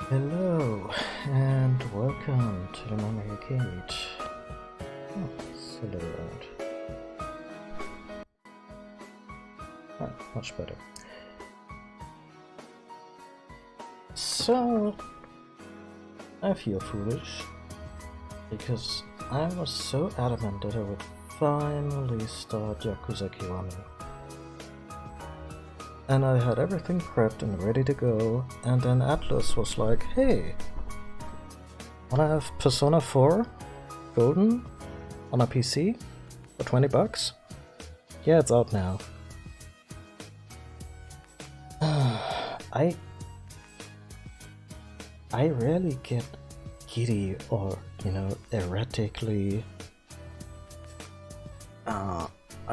Hello and welcome to the Mama Arcade. Oh, it's a little loud. Ah, much better. So, I feel foolish because I was so adamant that I would finally start Yakuza Kiwami. And I had everything prepped and ready to go, and then Atlas was like, hey, wanna have Persona 4 Golden on a PC for 20 bucks? Yeah, it's out now. I rarely get giddy or, erratically, I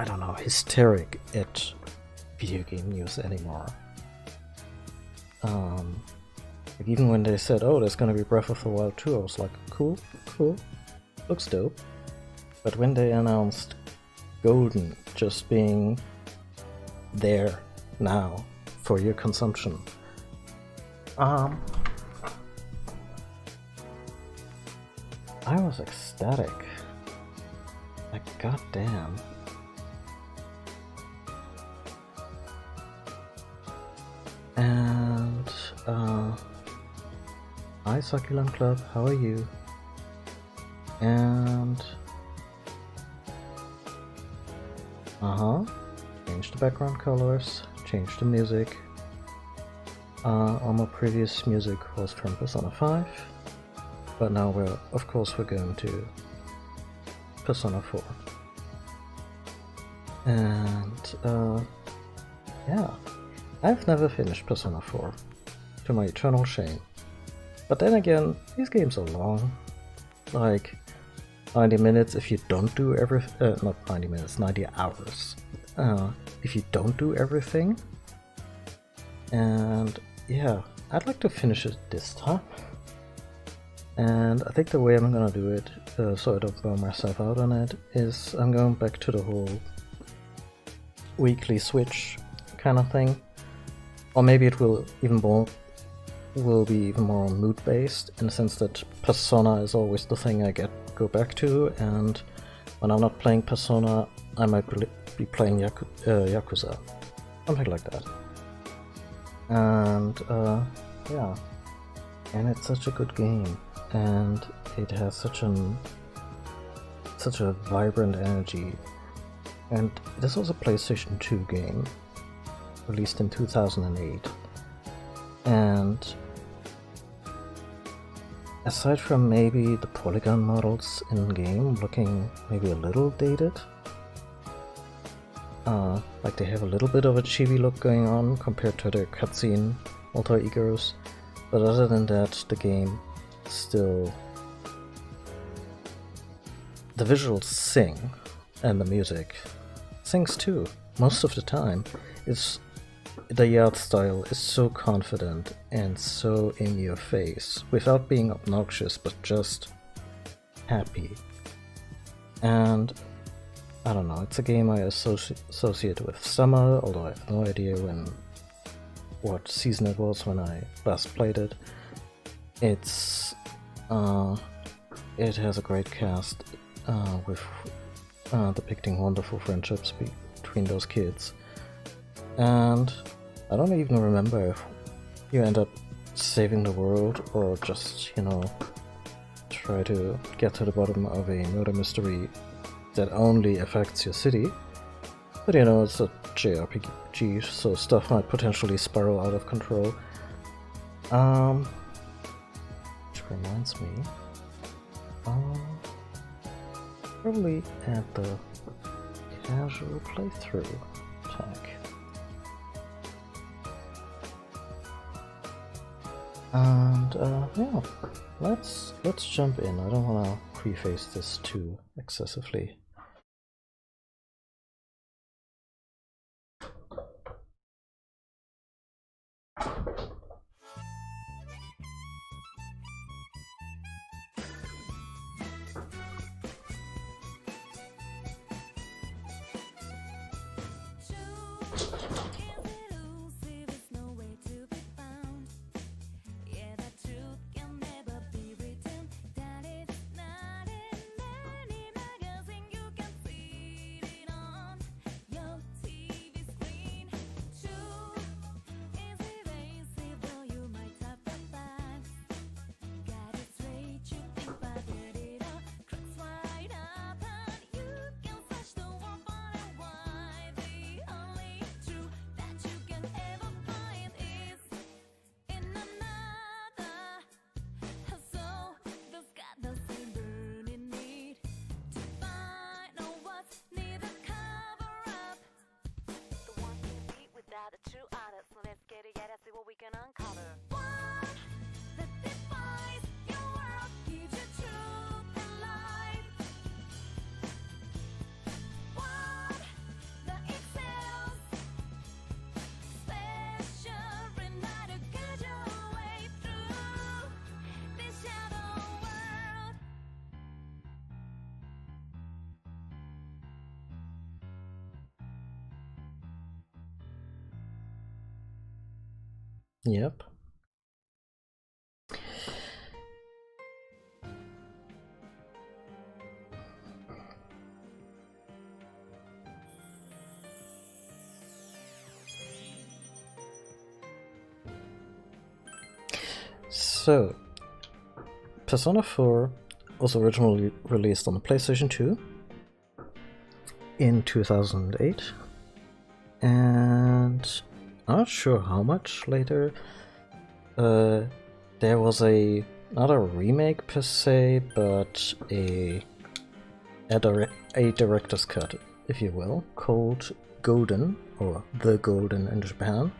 don't know, hysteric at video game news anymore. Like even when they said, oh, there's gonna be Breath of the Wild 2, I was like, cool, looks dope. But when they announced Golden just being there now for your consumption, I was ecstatic. Like, goddamn. And hi Succulent Club, how are you? And change the background colors, change the music. All my previous music was from Persona 5, but now we're going to Persona 4. And yeah, I've never finished Persona 4, to my eternal shame. But then again, these games are long, like 90 minutes if you don't do everything, not 90 minutes, 90 hours if you don't do everything. And yeah, I'd like to finish it this time. And I think the way I'm gonna do it, so I don't burn myself out on it, is I'm going back to the whole weekly switch kind of thing. Or maybe it will be even more mood based, in the sense that Persona is always the thing I go back to, and when I'm not playing Persona, I might be playing Yakuza, something like that. And yeah, and it's such a good game, and it has such a vibrant energy. And it is also a PlayStation 2 game, released in 2008. And aside from maybe the polygon models in-game looking maybe a little dated, like they have a little bit of a chibi look going on compared to their cutscene alter egos, but other than that, the game still... The visuals sing, and the music sings too, most of the time. The art style is so confident and so in your face, without being obnoxious, but just happy. And I don't know, it's a game I associate with summer, although I have no idea what season it was when I last played it. It has a great cast, with depicting wonderful friendships between those kids. And I don't even remember if you end up saving the world or just, try to get to the bottom of a murder mystery that only affects your city. But it's a JRPG, so stuff might potentially spiral out of control. Which reminds me, probably add the casual playthrough tag. And yeah, let's jump in. I don't want to preface this too excessively. Yep. So, Persona 4 was originally released on the PlayStation 2 in 2008, and I'm not sure how much later. There was not a remake per se, but a director's cut, if you will, called Golden, or The Golden in Japan.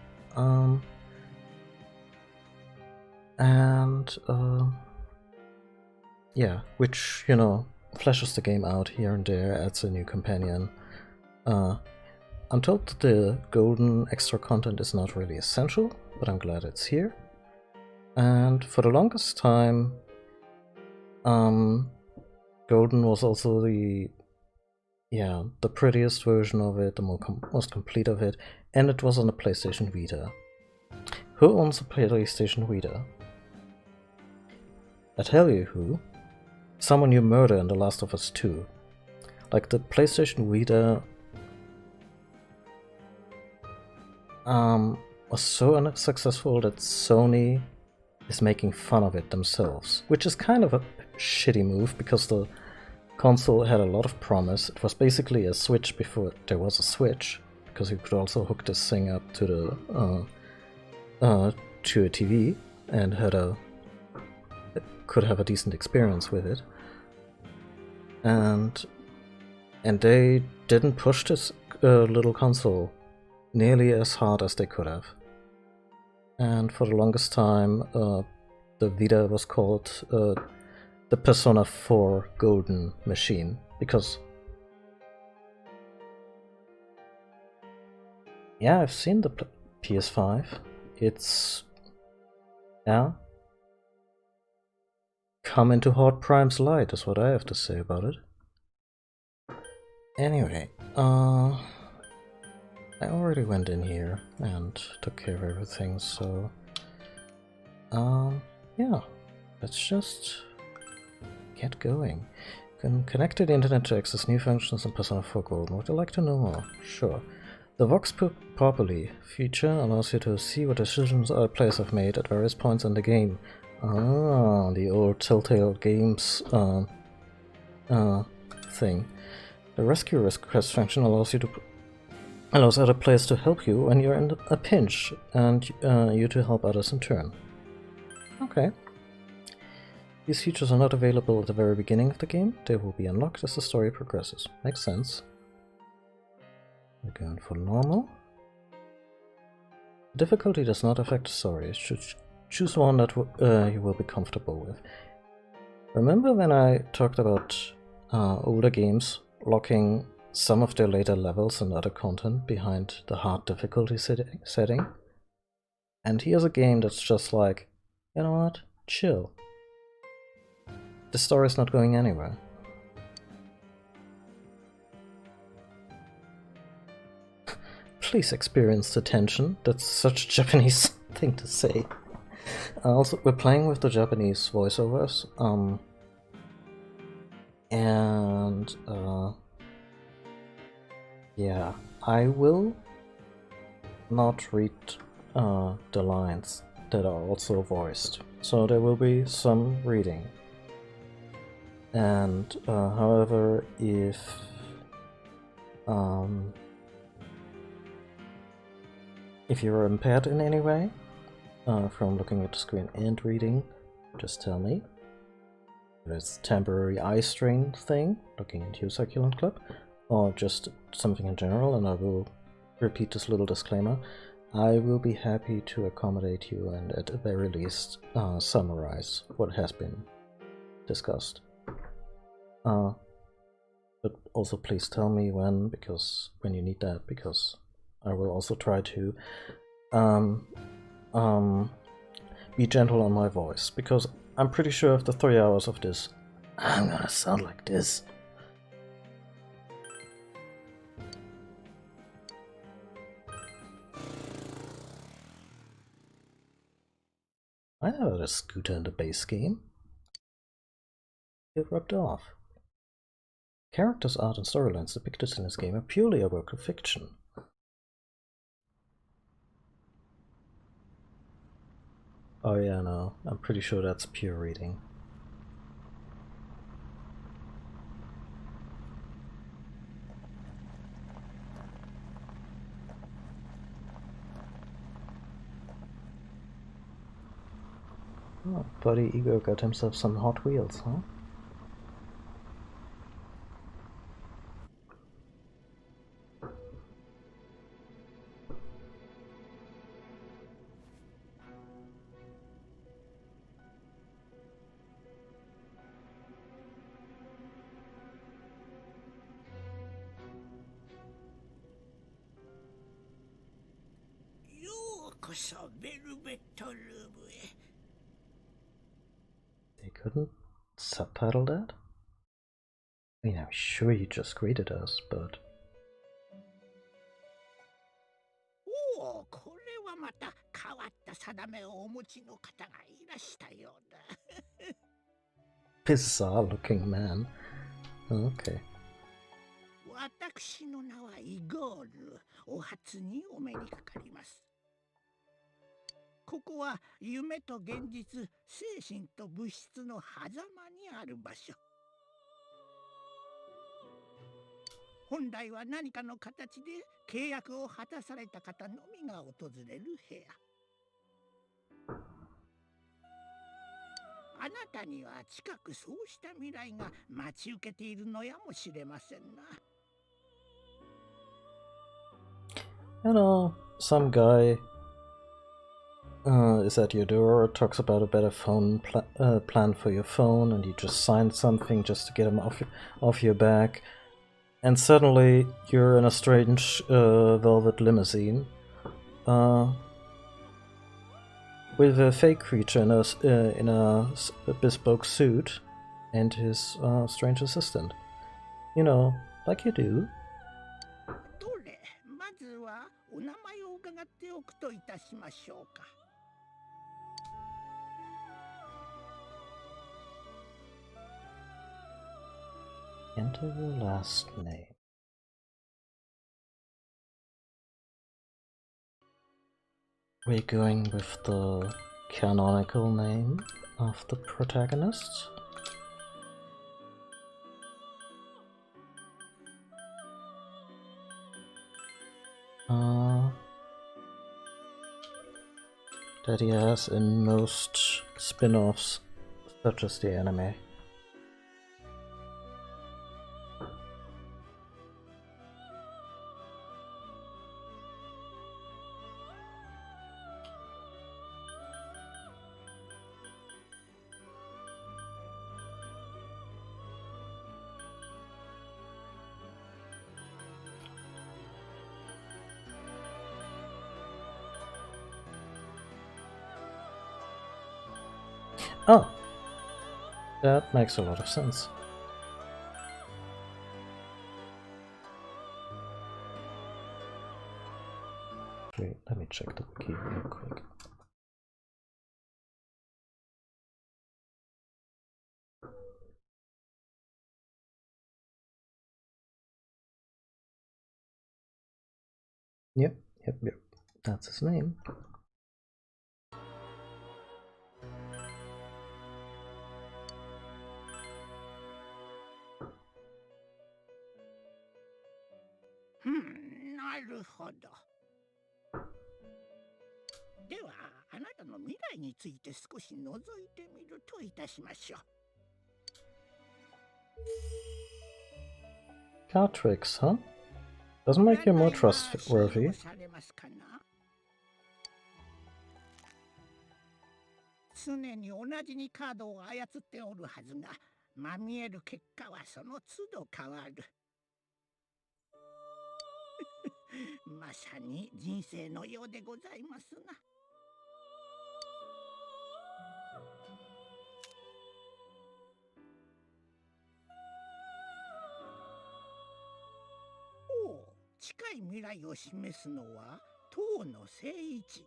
Yeah, which, fleshes the game out here and there, adds a new companion. I'm told that the golden extra content is not really essential, but I'm glad it's here. And for the longest time, golden was also the prettiest version of it, the most complete of it, and it was on the PlayStation Vita. Who owns a PlayStation Vita? I tell you who. Someone you murder in The Last of Us 2. Like, the PlayStation Vita was so unsuccessful that Sony is making fun of it themselves, which is kind of a shitty move because the console had a lot of promise. It was basically a Switch before there was a Switch, because you could also hook this thing up to the to a TV and could have a decent experience with it. And they didn't push this little console nearly as hard as they could have. And for the longest time, the Vita was called the Persona 4 Golden Machine, because yeah, I've seen the PS5. It's come into Hard Prime's light is what I have to say about it. Anyway, I already went in here and took care of everything, so yeah, let's just get going. You can connect to the internet to access new functions in Persona 4 Golden. Would you like to know more? Sure. The Vox Populi feature allows you to see what decisions other players have made at various points in the game. Ah, the old Telltale Games thing. The rescue request function allows other players to help you when you're in a pinch, and you to help others in turn. Okay. These features are not available at the very beginning of the game. They will be unlocked as the story progresses. Makes sense. We're going for normal. The difficulty does not affect the story. You should choose one that you will be comfortable with. Remember when I talked about older games locking some of their later levels and other content behind the hard difficulty setting? And here's a game that's just like, you know what? Chill. The story's not going anywhere. Please experience the tension. That's such a Japanese thing to say. Also, we're playing with the Japanese voiceovers. Yeah, I will not read the lines that are also voiced. So there will be some reading. And however, if you're impaired in any way from looking at the screen and reading, just tell me. It's a temporary eye strain thing, looking at your succulent clip, or just something in general, and I will repeat this little disclaimer. I will be happy to accommodate you and at the very least summarize what has been discussed. But also please tell me when you need that, because I will also try to be gentle on my voice, because I'm pretty sure after 3 hours of this, I'm gonna sound like this. I never had a scooter in the base game. It rubbed off. Characters, art, and storylines depicted in this game are purely a work of fiction. Oh yeah, no, I'm pretty sure that's pure reading. Oh, Buddy Ego got himself some Hot Wheels, huh? They couldn't subtitle that? I mean, I'm sure you just greeted us, but... Bizarre looking man. Okay. 私の名はイゴール。お初にお目にかかります。ここは夢と現実、精神と物質の狭間にある場所。本来は何かの形で契約を果たされた方のみが訪れる部屋。あなたには近くそうした未来が待ち受けているのやもしれませんな。Some guy is at your door, talks about a better phone plan for your phone, and you just signed something just to get him off your back. And suddenly you're in a strange velvet limousine with a fake creature in a bespoke suit and his strange assistant. You know, like you do. どれ、まずはお名前を伺っておくといたしましょうか。Enter your last name. We're going with the canonical name of the protagonist. That he has in most spin-offs, such as the anime. Oh, that makes a lot of sense. Wait, let me check the wiki real quick. Yep. That's his name. Hmm, なるほど。では、あなたの未来について少し覗いてみるといたしましょう。Card tricks, huh? Doesn't make you more trustworthy. 常に同じにカードを操っておるはずが、まみえる結果はその都度変わる。まさに人生のようでございますな。おお、近い未来を示すのは唐の聖一。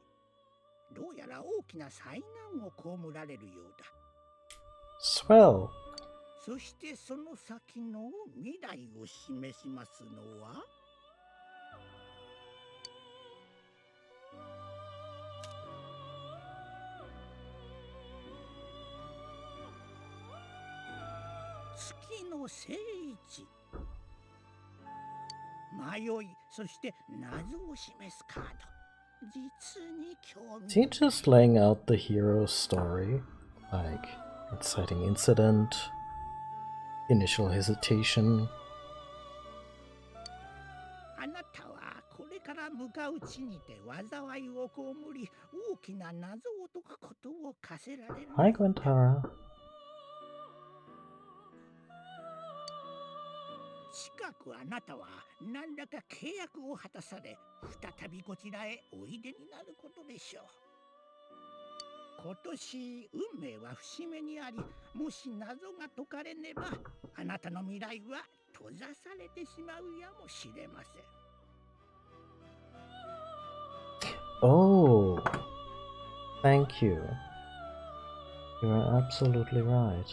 どうやら大きな災難を被られるようだ。Swell. そしてその先の未来を示しますのは月の聖一。迷い、そして謎を示すカード。実に興味 Is he just laying out the hero's story? Like, inciting incident, initial hesitation. あなたはこれから向かう地にて災いを被り、大きな謎を解くことを課せられる。Hi, Gwentara. 近くあなたは何らか契約を果たされ、再びこちらへおいでになることでしょう。今年運命は節目にあり、もし謎が解かれねば、あなたの未来は閉ざされてしまうやもしれません。Oh, thank you. You are absolutely right.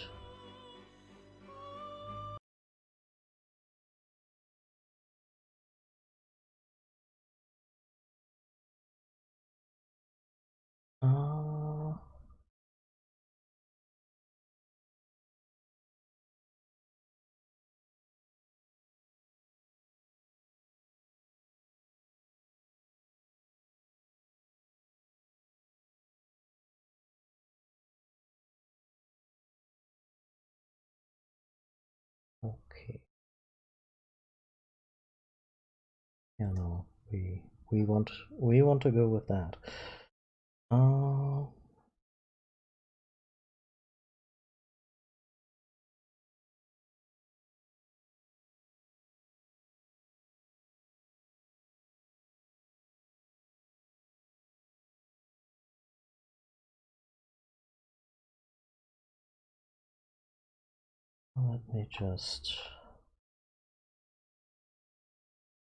Uh, okay. Yeah, no, we want to go with that. Let me just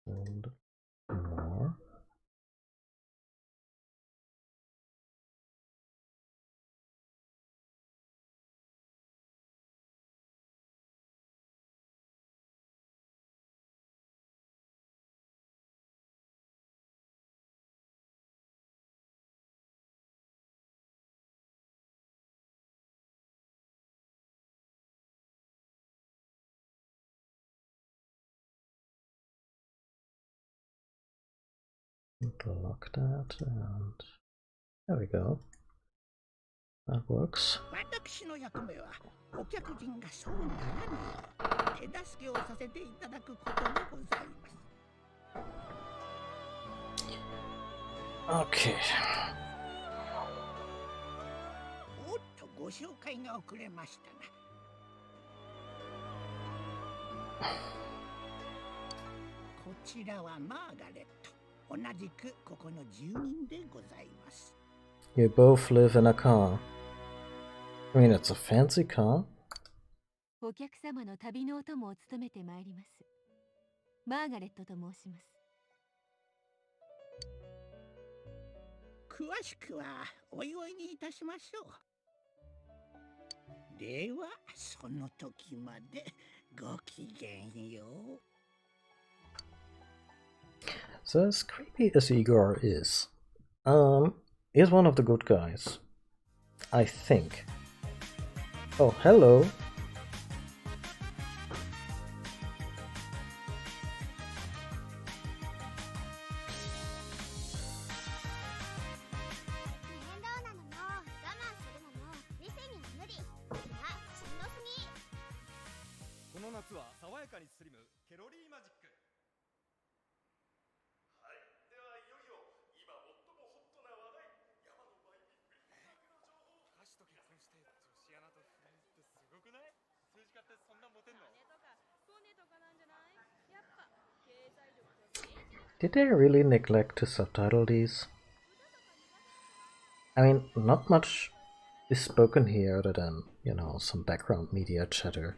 build more. Block that, and there we go. That works. 私の役目はお客人がそうならぬよう手助けをさせていただくことでございます。Okay. おっとご紹介が遅れましたな。こちらはマーガレット。同じくここの住人でございます。You both live in a car. I mean, it's a fancy car. お客様の旅のお供を務めてまいります。マーガレットと申します。詳しくはお祝いにいたしましょう。ではその時までごきげんよう。 So as creepy as Igor is, he's one of the good guys. I think. Oh, hello. Did they really neglect to subtitle these? I mean, not much is spoken here other than, you know, some background media chatter.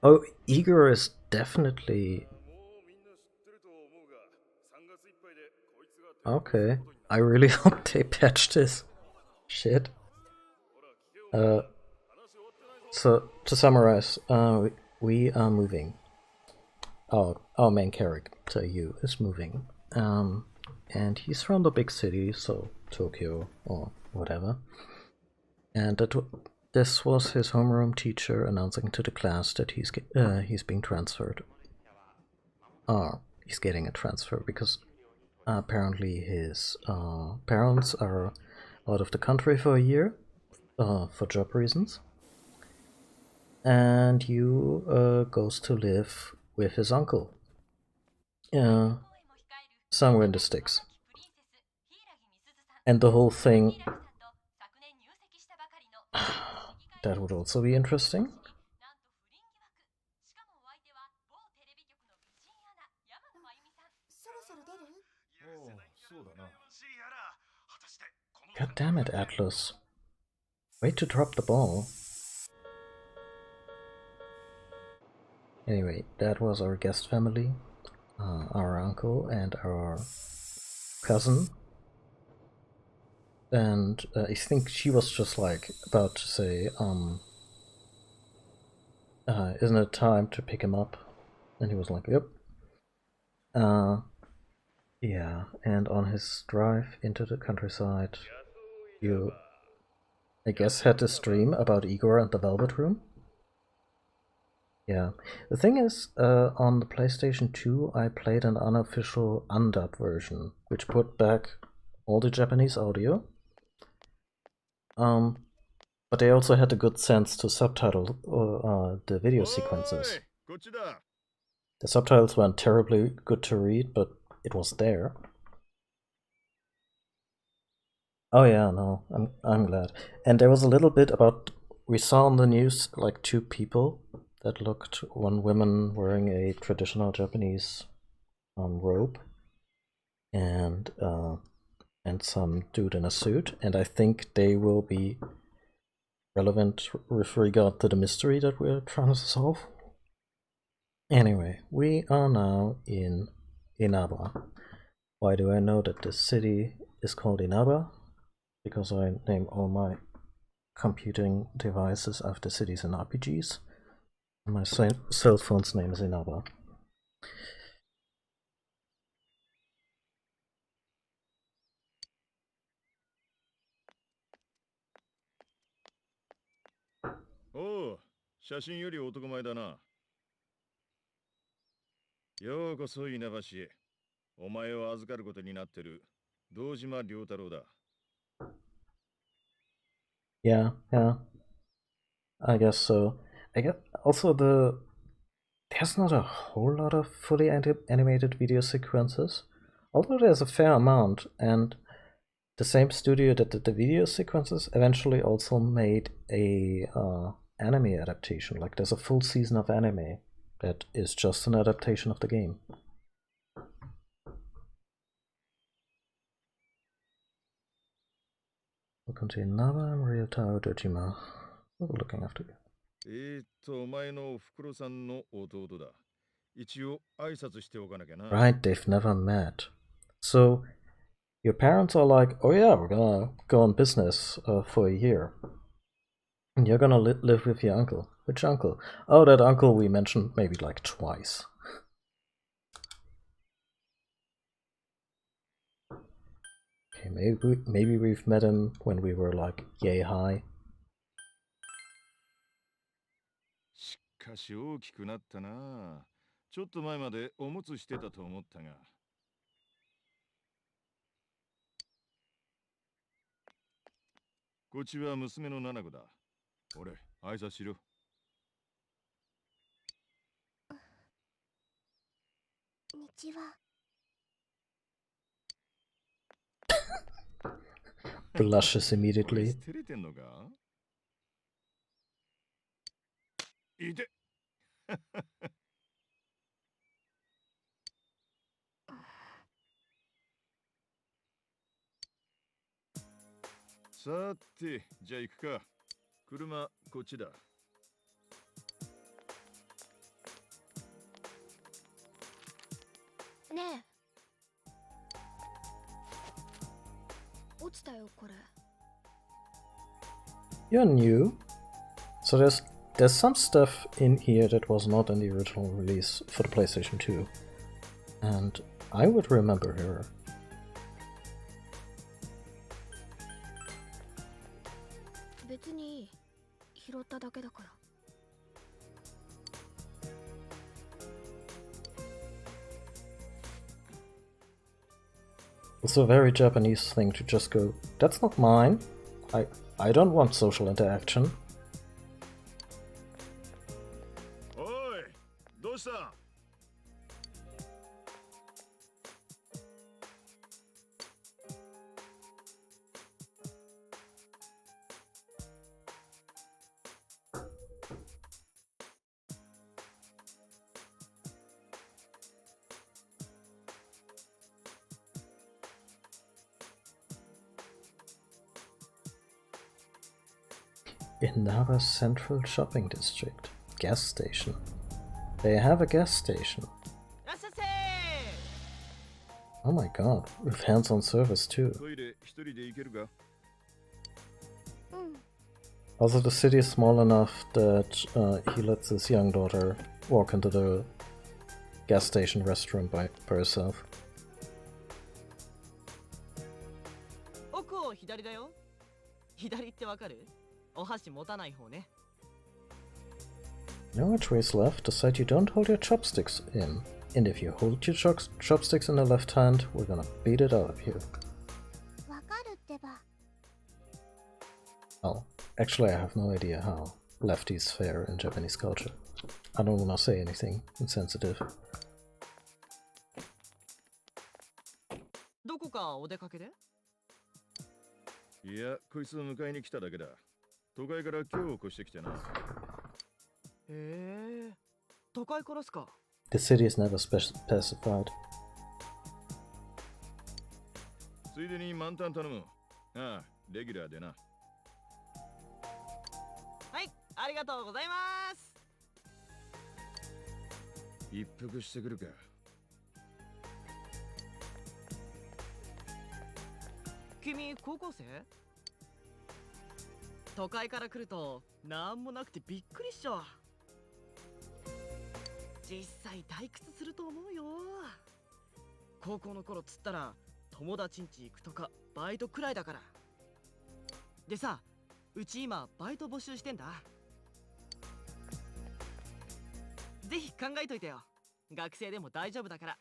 Oh, Igor is definitely... Okay, I really hope they patched this. Shit. So, to summarize, we are moving. Our main character, Yu, is moving. And he's from the big city, so Tokyo or whatever. And this was his homeroom teacher announcing to the class that he's being transferred. He's getting a transfer because apparently his parents are out of the country for a year for job reasons. And Yu goes to live with his uncle. Somewhere in the sticks. And the whole thing... That would also be interesting. God damn it, Atlas. Way to drop the ball. Anyway, that was our guest family, our uncle and our cousin. And I think she was just like about to say, isn't it time to pick him up? And he was like, yep. Yeah, and on his drive into the countryside, you, I guess, had to stream about Igor and the Velvet Room? Yeah. The thing is, on the PlayStation 2, I played an unofficial undub version, which put back all the Japanese audio. But they also had the good sense to subtitle the video sequences. The subtitles weren't terribly good to read, but it was there. Oh yeah, no, I'm glad. And there was a little bit about, we saw on the news like two people that looked, one woman wearing a traditional Japanese robe, and some dude in a suit, and I think they will be relevant with regard to the mystery that we're trying to solve. Anyway, we are now in Inaba. Why do I know that this city is called Inaba? Because I name all my computing devices after cities and RPGs. And my cell phone's name is Inaba. Oh, 写真より男前だな。ようこそ稲橋へ。お前を預かることになってる堂島良太郎だ。Yeah, I guess so. I guess also there's not a whole lot of fully animated video sequences, although there's a fair amount, and the same studio that did the video sequences eventually also made a anime adaptation. Like there's a full season of anime that is just an adaptation of the game. Welcome to Inaba, Ryotaro Dojima. We're looking after you. お前のおふくろさんの弟だ。一応挨拶しておかなきゃな。Right, they've never met. So your parents are like, oh yeah, we're gonna go on business for a year. And you're gonna live with your uncle. Which uncle? Oh, that uncle we mentioned maybe like twice. Okay, maybe we've met him when we were like yay high. しかし大きくなったな。ちょっと前までおむつしてたと思ったが。こっちは娘の七子だ。俺、挨拶しろ。日は Blushes immediately. 照れてんのかいてさて、じゃあ行くか。車、こっちだ。ねえ落ちたよこれ You're new. So there's some stuff in here that was not in the original release for the PlayStation 2. And I would remember her. 別にいい拾っただけだから It's a very Japanese thing to just go, that's not mine. I don't want social interaction. おい、どうした Inara Central Shopping District. Gas station. They have a gas station. Oh my god, with hands-on service too. トイレ一人で行けるか？ Also, the city is small enough that he lets his young daughter walk into the gas station restaurant by herself. 奥を左だよ。左ってわかる？お箸持たない方ね。 You know which way is left? The side you don't hold your chopsticks in. And if you hold your chopsticks in the left hand, we're gonna beat it out of you. わかるってば。 Oh, actually, I have no idea how lefties fare in Japanese culture. I don't wanna say anything insensitive. どこかお出かけで？いや、こいつを迎えに来ただけだ。都会から今日越してきてな。へえ、都会からっすか。 The city is never specified. ついでに満タン頼む。ああ、レギュラーでな。はい、ありがとうございます。一服してくるか。君、高校生？都会から来るとなんもなくてびっくりっしょ。実際退屈すると思うよ。高校の頃つったら友達ん家行くとかバイトくらいだから。でさ、うち今バイト募集してんだ。ぜひ考えといてよ。学生でも大丈夫だから。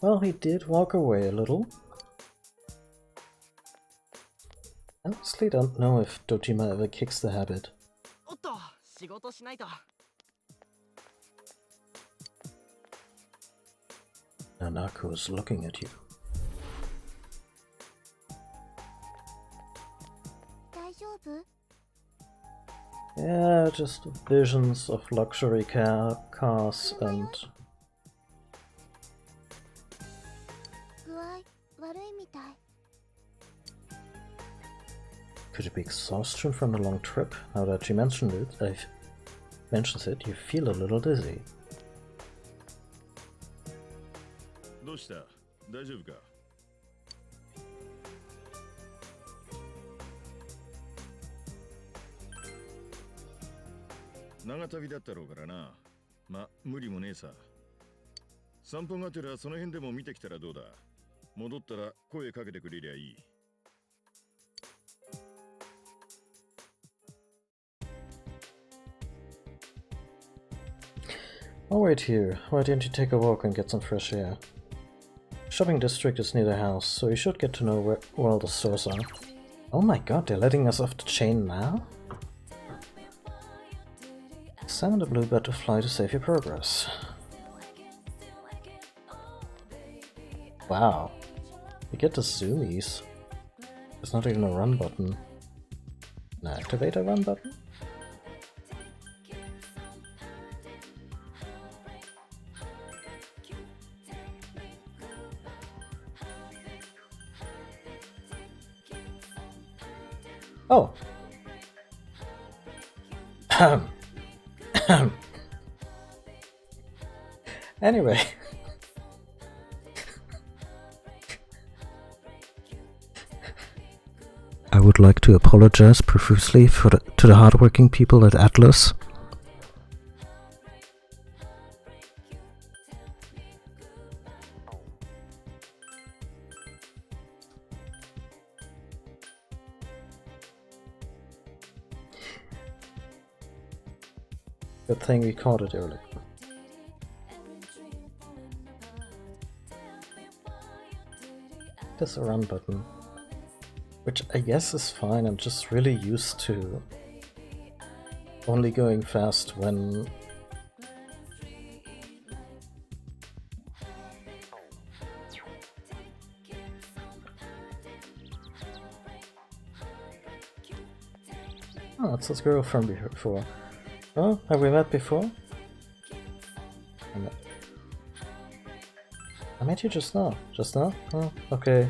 Well, he did walk away a little. I honestly don't know if Dojima ever kicks the habit. おっと、仕事しないと。 Nanako is looking at you. 大丈夫？ Yeah, just visions of luxury cars and 具合悪いみたい。 could it be exhaustion from the long trip? Now that she mentioned it, mentions it, you feel a little dizzy. どうした？大丈夫か？長旅だったろうからな。ま、無理もねえさ。散歩がてらその辺でも見てきたらどうだ？戻ったら声かけてくれりゃいい。 I'll wait here. Why don't you take a walk and get some fresh air? Shopping district is near the house, so you should get to know where all the stores are. Oh my god, they're letting us off the chain now? Summon the blue butterfly to save your progress. Wow. You get the zoomies. There's not even a run button. An activate a run button? Oh. Anyway. I would like to apologize profusely to the hardworking people at Atlas. Good thing we caught it early. There's a run button. Which I guess is fine, I'm just really used to only going fast when oh, it's this girl from before. Oh, have we met before? I met you just now. Just now? Oh, okay.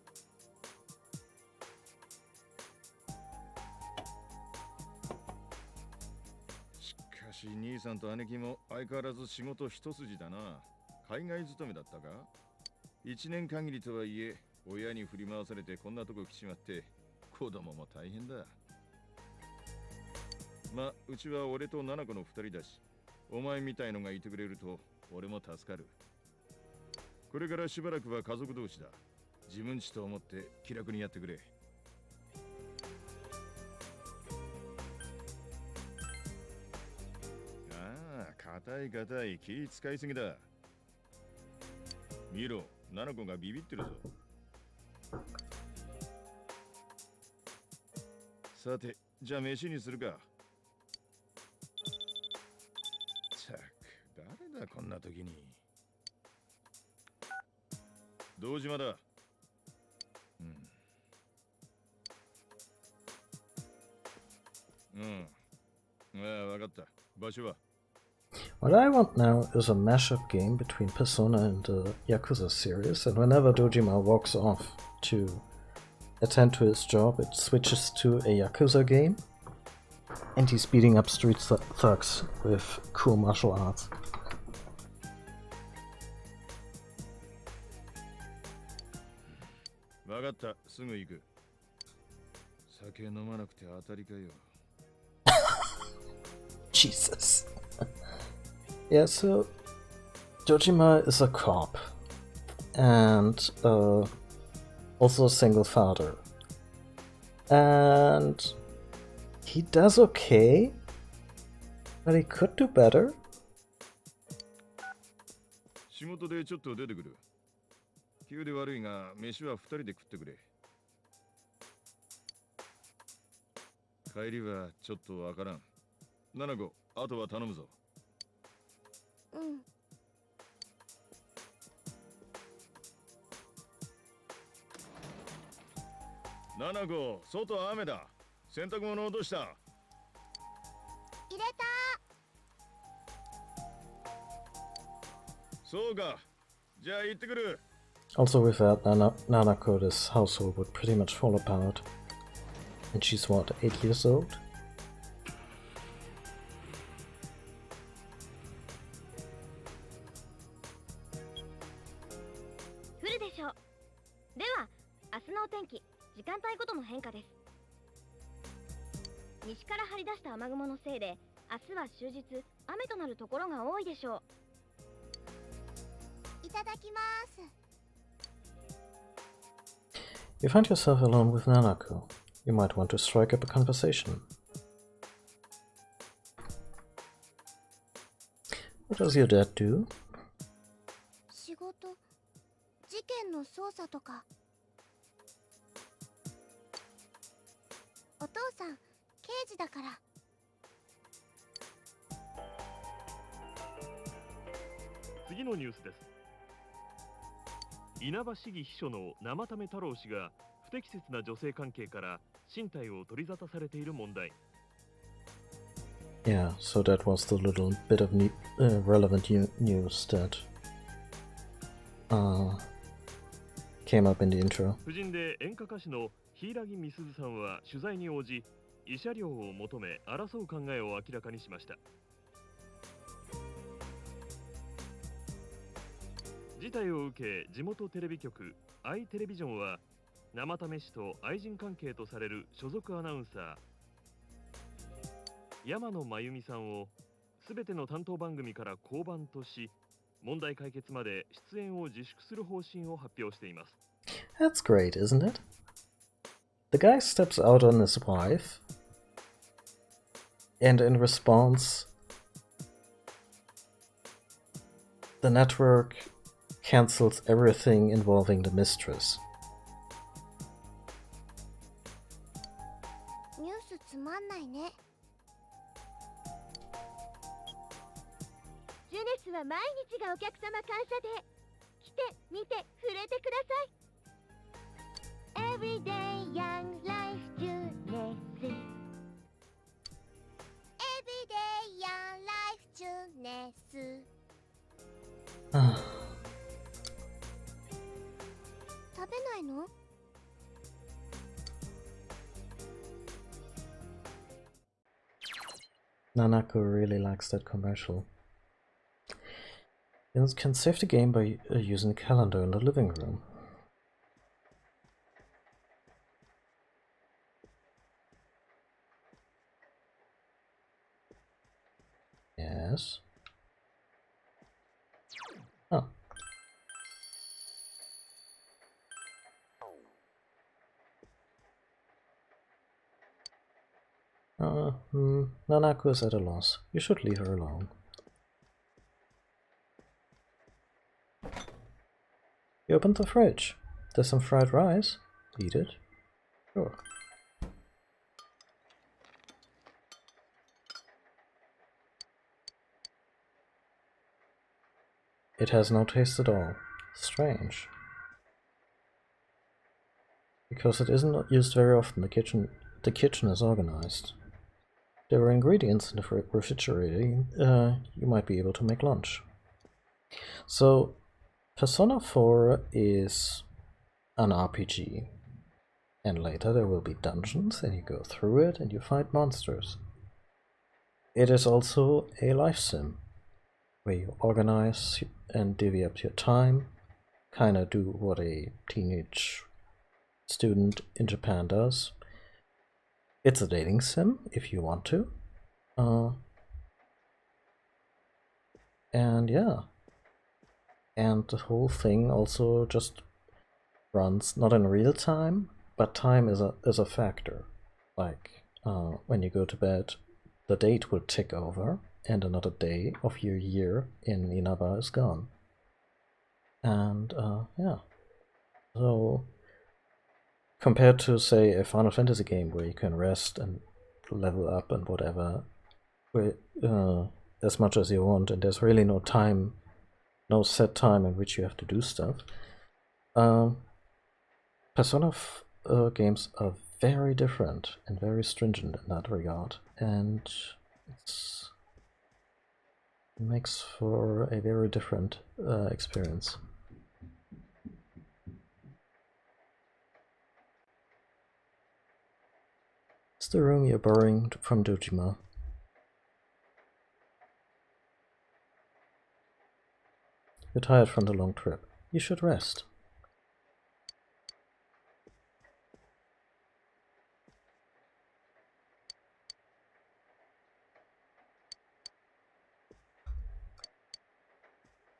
し兄さんと姉貴も相変わらず仕事一筋だな。海外勤めだったか？一年限りとはいえ、親に振り回されてこんなとこ来ちまって、子供も大変だ。ま、うちは俺と七子の二人だし、お前みたいのがいてくれると俺も助かる。これからしばらくは家族同士だ。自分ちと思って気楽にやってくれ。ああ、硬い硬い、気使いすぎだ。見ろ、七子がビビってるぞ。さて、じゃあ飯にするか。ったく、誰だこんな時に。堂島だ。ああ、わかった。場所は What I want now is a mashup game between Persona and the Yakuza series, and whenever Dojima walks off to attend to his job, it switches to a Yakuza game, and he's beating up street thugs with cool martial arts. わかった。すぐ行く。酒飲まなくて当たりかよ。Jesus. Yeah, so Dojima is a cop and also a single father. And he does okay, but he could do better. 仕事でちょっと出てくる。急で悪いが、飯は二人で食ってくれ。帰りはちょっとわからん。七子、あとは頼むぞ。うん。七子、外雨だ。洗濯物落とした。入れた。そうか。じゃあ行ってくる。Also, without Nanako, this household would pretty much fall apart. And she's what, 8 years old? 降るでしょう。では、明日のお天気、時間帯ごとの変化です。西から張り出した雨雲のせいで、明日は終日雨となるところが多いでしょう。いただきます。You find yourself alone with Nanako. You might want to strike up a conversation. What does your dad do? 仕事、事件の捜査とか。お父さん、刑事だから。次のニュースです。稲葉市議秘書の生為太郎氏が不適切な女性関係から身体を取り沙汰されている問題。Yeah, so that was the little bit of relevant news that came up in the intro. 夫人で演歌歌手の柊美鈴さんは取材に応じ、慰謝料を求め争う考えを明らかにしました。事態を受け、地元テレビ局アイテレビジョンは生為氏と愛人関係とされる所属アナウンサー山野真由美さんをすべての担当番組から降板とし、問題解決まで出演を自粛する方針を発表しています。 That's great, isn't it? The guy steps out on his wife, and in response, the network cancels everything involving the mistress. ニュースつまんないね。ジュネスは毎日がお客様感謝で、来て、見て、触れてください。Everyday Young Life ジュネス。Everyday Young Life ジュネス。食べないの？ Nanako really likes that commercial. You can save the game by using the calendar in the living room. Yes. Oh. Nanako is at a loss. You should leave her alone. You opened the fridge. There's some fried rice. Eat it. Sure. It has no taste at all. Strange. Because it isn't used very often, the kitchen is organized. There are ingredients in the refrigerator. You might be able to make lunch. So, Persona 4 is an RPG. And later there will be dungeons, and you go through it and you fight monsters. It is also a life sim, where you organize and divvy up your time, kinda do what a teenage student in Japan does. It's a dating sim, if you want to. And yeah. And the whole thing also just runs not in real time, but time is a factor. Like, when you go to bed, the date will tick over, and another day of your year in Inaba is gone. And yeah. So, compared to, say, a Final Fantasy game where you can rest and level up and whatever, as much as you want, and there's really no time, no set time in which you have to do stuff. Persona games are very different and very stringent in that regard, and it makes for a very different experience. It's the room you're borrowing from Dojima. You're tired from the long trip. You should rest.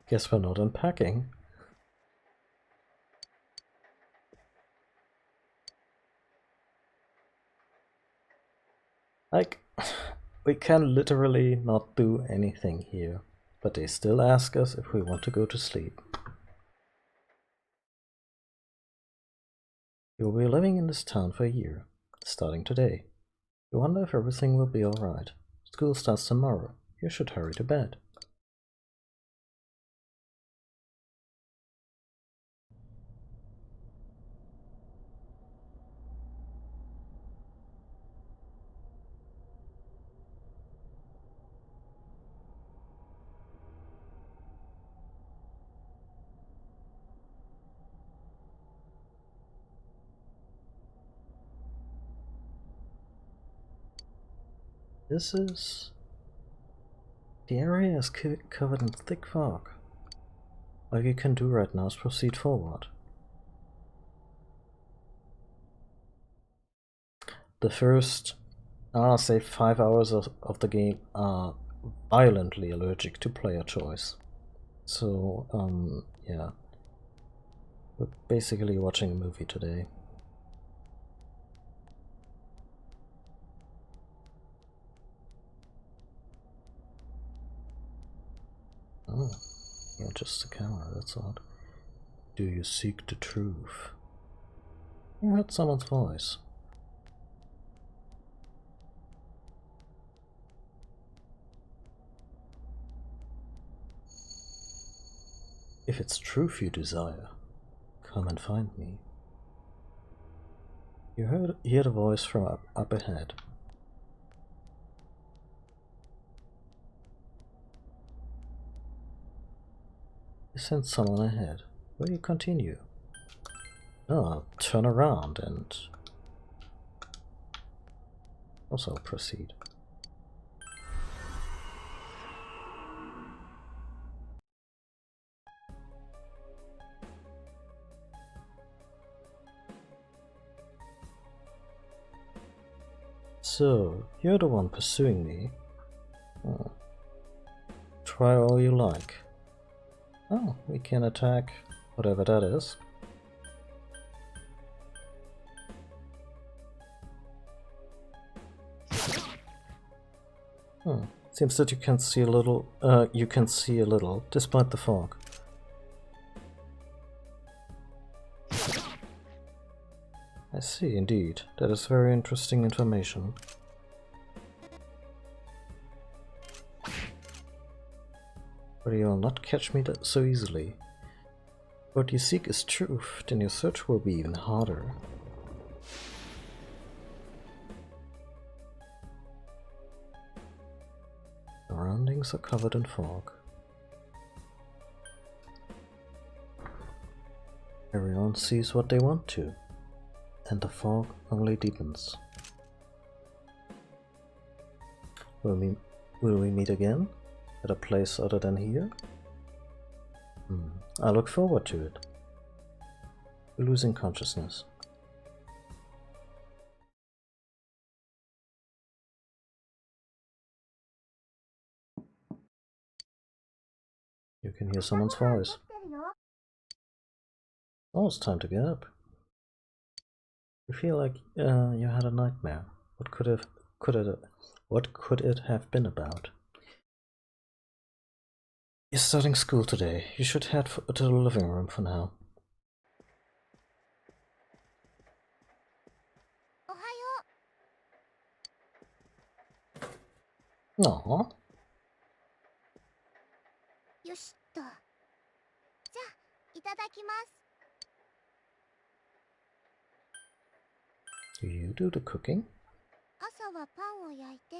Guess we're not unpacking. Like, we can literally not do anything here, but they still ask us if we want to go to sleep. You'll be living in this town for a year, starting today. You wonder if everything will be alright. School starts tomorrow. You should hurry to bed. The area is covered in thick fog. All you can do right now is proceed forward. The first, I'll say 5 hours of the game are violently allergic to player choice. So, yeah. We're basically watching a movie today. Oh, yeah, just the camera, that's odd. Do you seek the truth? You heard someone's voice. If it's truth you desire, come and find me. You hear the voice from up ahead. You sense someone ahead. Will you continue? No, I'll turn around and also proceed. So, you're the one pursuing me. Oh. Try all you like. Oh, we can attack whatever that is. Seems that you can see a little, despite the fog. I see, indeed. That is very interesting information. But you'll not catch me so easily. What you seek is truth, then your search will be even harder. Surroundings are covered in fog. Everyone sees what they want to, and the fog only deepens. Will we meet again? At a place other than here? I look forward to it. We're losing consciousness. You can hear someone's voice. Oh, it's time to get up. You feel like you had a nightmare. What could it have been about? You're starting school today. You should head to the living room for now. Aww. よしっと。じゃあ、いただきます。 Do you do the cooking? 朝はパンを焼いて、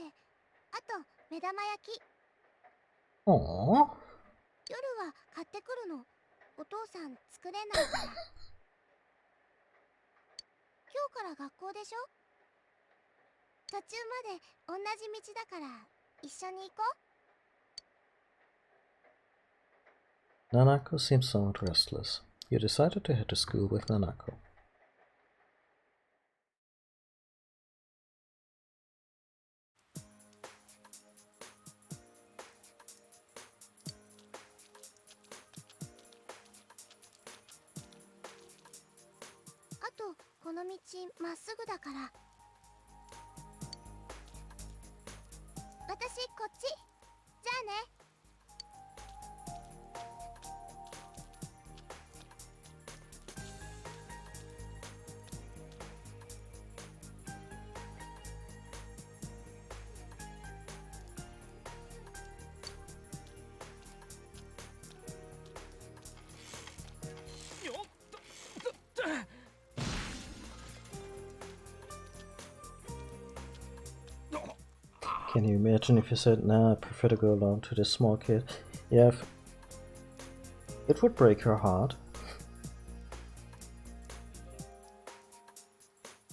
あと目玉焼き。 Aww. 夜は買ってくるの。お父さん作れないから。今日から学校でしょ？途中まで同じ道だから一緒に行こう。 Nanako seems somewhat restless. You decided to head to school with Nanako. Ah, この道まっすぐだから。私こっち。じゃあね。 Can you imagine if you said, nah, I prefer to go alone to this small kid? Yeah, it would break your heart.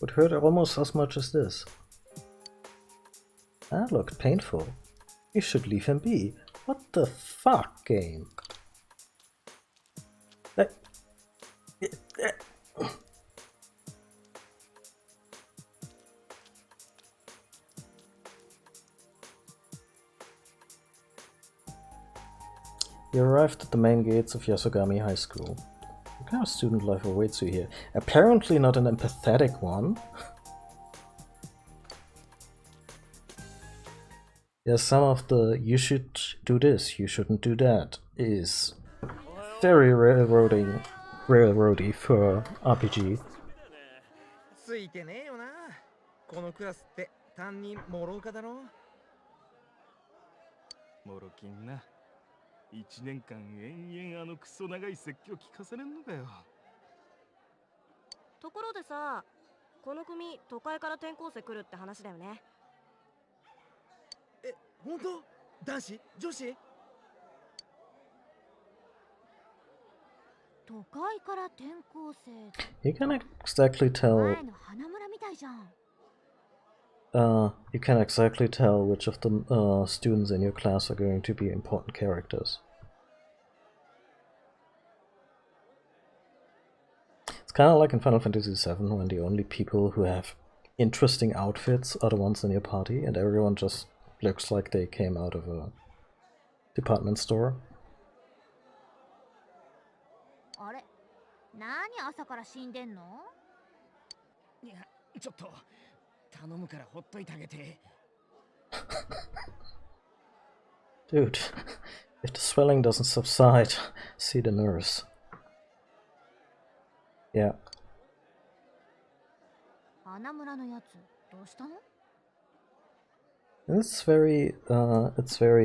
Would hurt almost as much as this. That looked painful. You should leave him be. What the fuck, game? You arrived at the main gates of Yasogami High School. What kind of student life awaits you here? Apparently not an empathetic one. Yes, some of the you should do this, you shouldn't do that is very railroady for RPG. ついてねえよな。このクラスって担任モロカだろ。モロキンな。1年間延々あのクソ長い説教聞かされんのかよ。ところでさ、この組都会から転校生来るって話だよね。え、本当？男子？女子？都会から転校生。 You can't exactly tell. 前の花村みたいじゃん。You can't exactly tell which of the students in your class are going to be important characters. It's kind of like in Final Fantasy VII when the only people who have interesting outfits are the ones in your party, and everyone just looks like they came out of a department store. あれ、何朝から死んでんの？いや、ちょっと頼むからほっといてあげて。Dude, if the swelling doesn't subside, see the nurse. Yeah. 花村のやつ、どうしたの？ It's very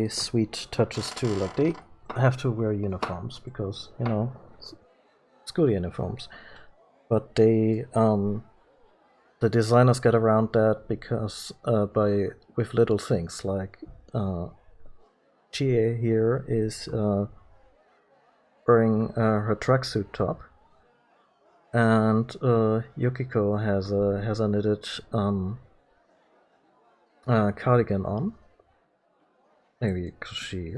sweet touches too. Like they have to wear uniforms because, you know, school uniforms. But they, the designers get around that because, with little things like, Chie here is, wearing, her tracksuit top. And, Yukiko has a knitted, cardigan on. Maybe because she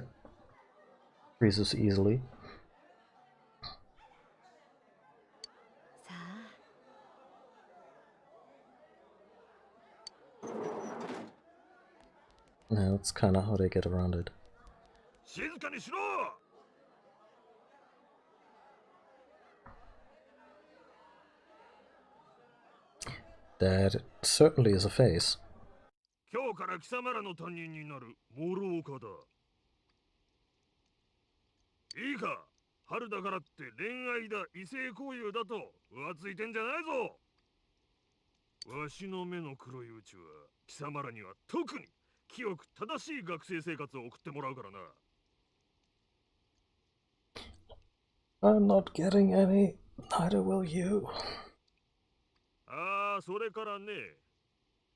freezes easily. さあ Yeah, that's kind of how they get around it. 静かにしろ。 That certainly is a face. 今日から貴様らの担任になる諸岡だ。いいか、春だからって恋愛だ異性交友だと浮ついてんじゃないぞ。わしの目の黒いうちは貴様らには特に清く正しい学生生活を送ってもらうからな。 I'm not getting any, neither will you. ああ、それからね、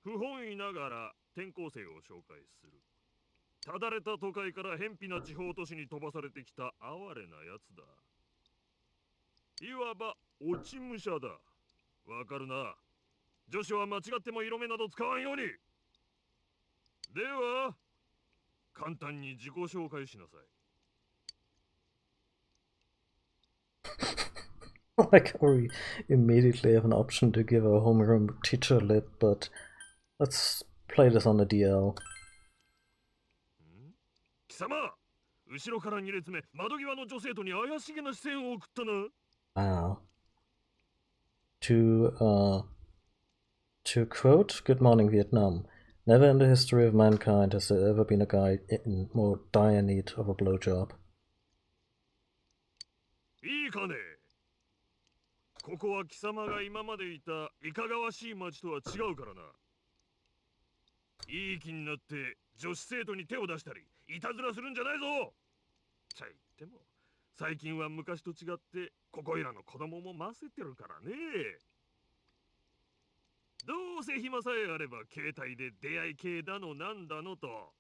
不本意ながら転校生を紹介する。ただれた都会から偏僻な地方都市に飛ばされてきた哀れなやつだ。いわば落ち武者だ。わかるな。女子は間違っても色目など使わんように。では、簡単に自己紹介しなさい。Like, we immediately have an option to give a homeroom teacher lit, but let's play this on the DL. 貴様、後ろから2列目、窓際の女生徒に怪しげな視線を送ったな。Wow. To quote Good Morning Vietnam, never in the history of mankind has there ever been a guy in more dire need of a blowjob. いいかね。ここは貴様が今までいたいかがわしい町とは違うからな。いい気になって女子生徒に手を出したりいたずらするんじゃないぞ。ちゃいっても最近は昔と違ってここいらの子供もませてるからね。どうせ暇さえあれば携帯で出会い系だのなんだのと。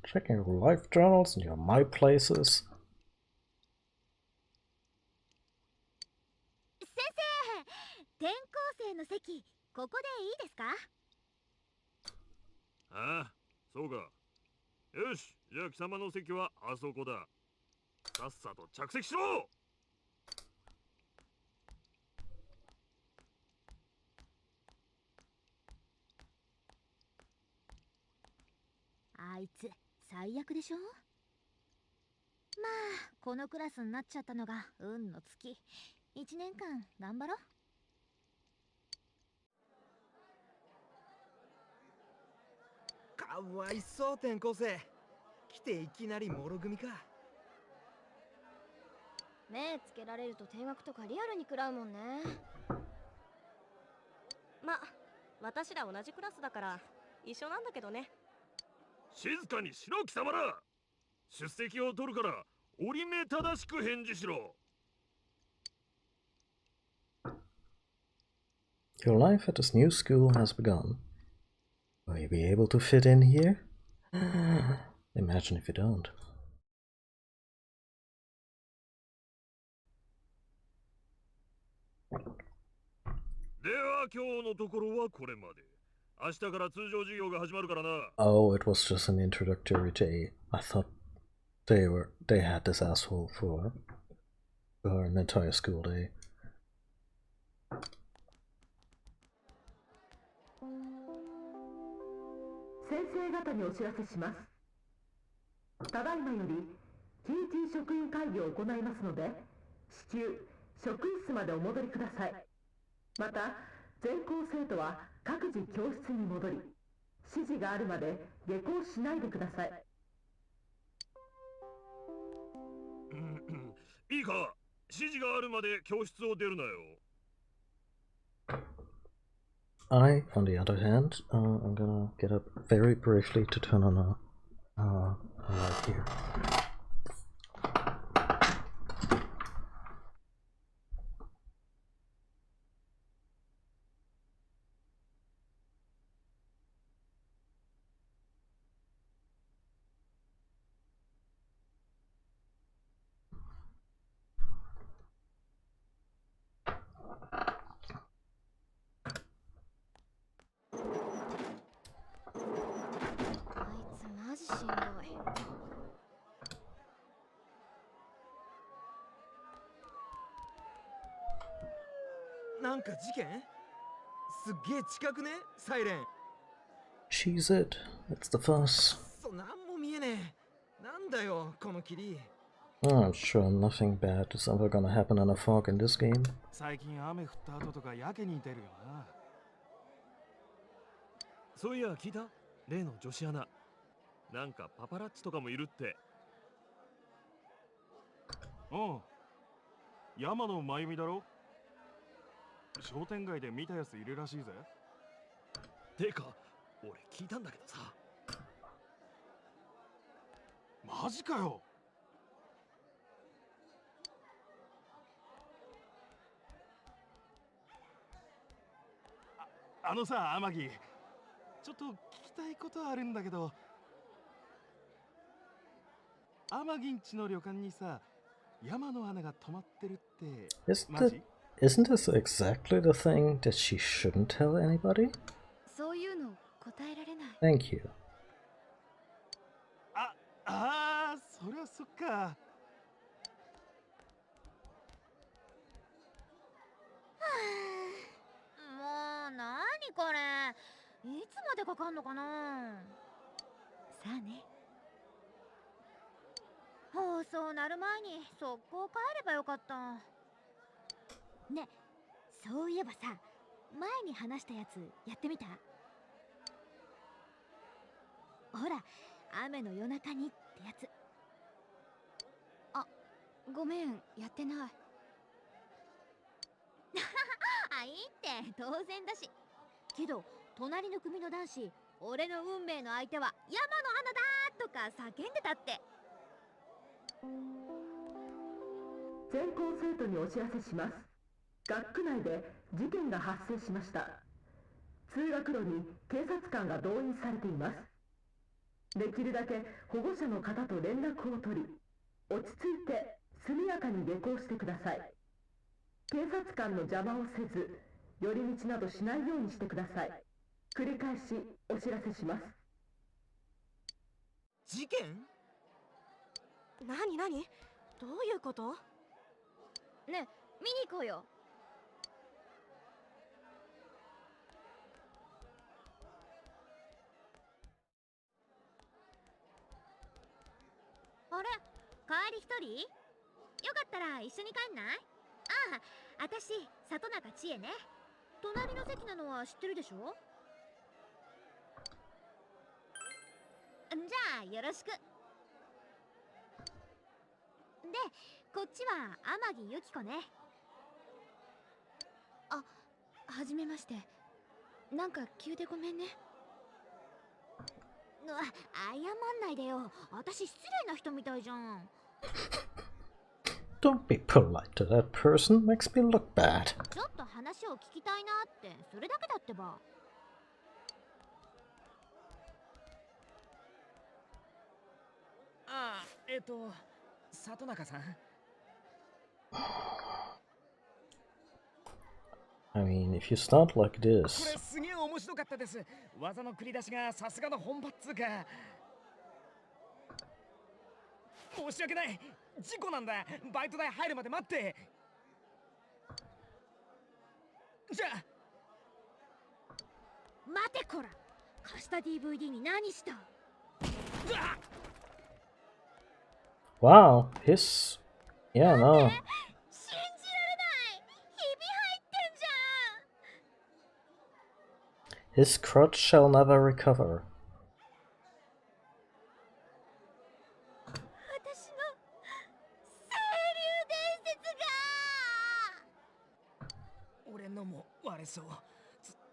Checking your life journals and your my places. 先生、転校生の席、ここでいいですか？ああ、そうか。よし、じゃあ貴様の席はあそこだ。さっさと着席しろ。あいつ最悪でしょ。まあこのクラスになっちゃったのが運の尽き。1年間頑張ろう。かわいそう転校生。来ていきなりもろ組か。目つけられると定額とかリアルに食らうもんね。ま、私ら同じクラスだから一緒なんだけどね。静かにしろ貴様ら。出席を取るから折り目正しく返事しろ。 Your life at this new school has begun. Will you be able to fit in here? Imagine if you don't. では今日のところはこれまで。明日から通常授業が始まるからな。 Oh, it was just an introductory day. I thought they had this asshole for an entire school day. 先生方にお知らせします。ただいまより TT 職員会議を行いますので、至急職員室までお戻りください。また全校生徒は各自教室に戻り、指示があるまで下校しないでください。いいか、指示があるまで教室を出るなよ。I, on the other hand, I'm gonna get up very briefly to turn on a light here.なんか事件？すっげえ近くね、サイレン。She's it. It's the fuss. なんも見えねえ。なんだよ、この霧。I'm sure nothing bad is ever gonna happen in a fog in this game. 最近雨降った後とかやけに出るよな。そういや聞いた？例の女子アナ。なんかパパラッチとかもいるって。うん。山野真由美だろ？商店街で見たやついるらしいぜ。てか、俺聞いたんだけどさ。マジかよ。あのさ、天城。ちょっと聞きたいことあるんだけど。天城んちの旅館にさ、山野アナが泊まってるって。Isn't this exactly the thing that she shouldn't tell anybody? そういうの答えられない。Thank you. そりゃそっか。もうなにこれ、いつまでかかんのかな。さあね。放送なる前に速攻帰ればよかった。ね、そういえばさ、前に話したやつやってみた？ほら、雨の夜中にってやつ。あ、ごめん、やってない。あ、いいって当然だし。けど、隣の組の男子、俺の運命の相手は山の花だーとか叫んでたって。全校生徒にお知らせします。学区内で事件が発生しました。通学路に警察官が動員されています。できるだけ保護者の方と連絡を取り、落ち着いて速やかに下校してください。警察官の邪魔をせず、寄り道などしないようにしてください。繰り返しお知らせします。事件？なになに？どういうこと？ね、見に行こうよ。あれ、帰り一人？よかったら一緒に帰んない？ああ、あたし、里中千恵ね。隣の席なのは知ってるでしょ？じゃあ、よろしく。で、こっちは天城由紀子ね。あ、はじめまして。なんか急でごめんね。謝んないでよ。私失礼な人みたいじゃん。Don't be polite to that person. Makes me look bad. ちょっと話を聞きたいなって、それだけだってば。里中さん。I mean, if you start like これ this... すげえ面白かったです。技の繰り出しがさすがの本場っつうか。申し訳ない。事故なんだ。バイト代入るまで待って。じゃあ。待てこら。貸した DVD に何した？ Wow, his... Yeah, no. 信じられない！ひび入ってんじゃん！ His crotch shall never recover. 私の清流伝説が！俺のも割れそう。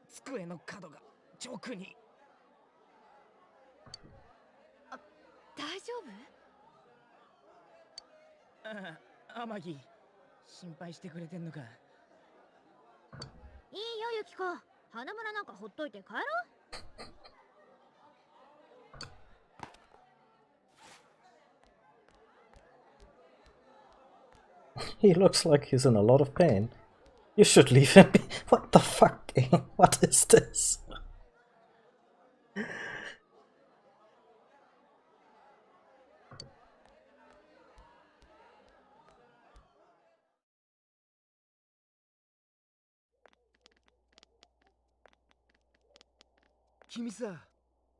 机の角が直に。大丈夫？天城、心配してくれてんのか。いいよユキコ、花村なんかほっといて帰ろう。 He looks like he's in a lot of pain. You should leave him be. What the fuck? What is this? Kimiさ、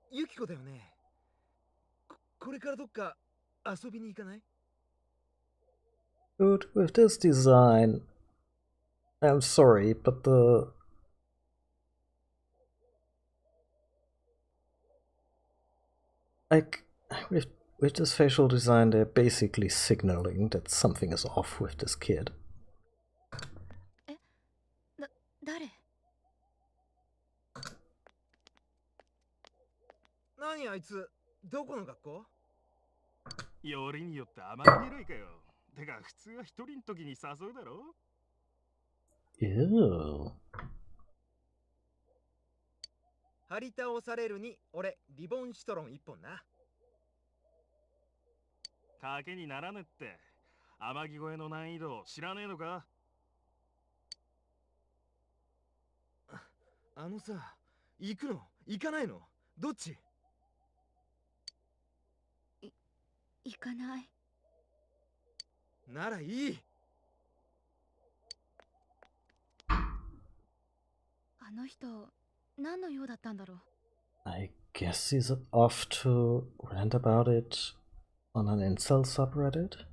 ユキコだよね。これからどっか遊びに行かない？ Dude, with this design, I'm sorry, but the... Like, with this facial design, they're basically signaling that something is off with this kid. 誰？何あいつ、どこの学校？よりによって甘い狙いかよ。てか普通は一人の時に誘うだろ。Ew. 張り倒されるに俺リボンシトロン1本な。賭けにならぬって。天城越えの難易度知らねえのか？あのさ、行くの行かないのどっち？行かない。ならいい。あの人、何の用だったんだろう。I guess he's off to rant about it on an incel subreddit?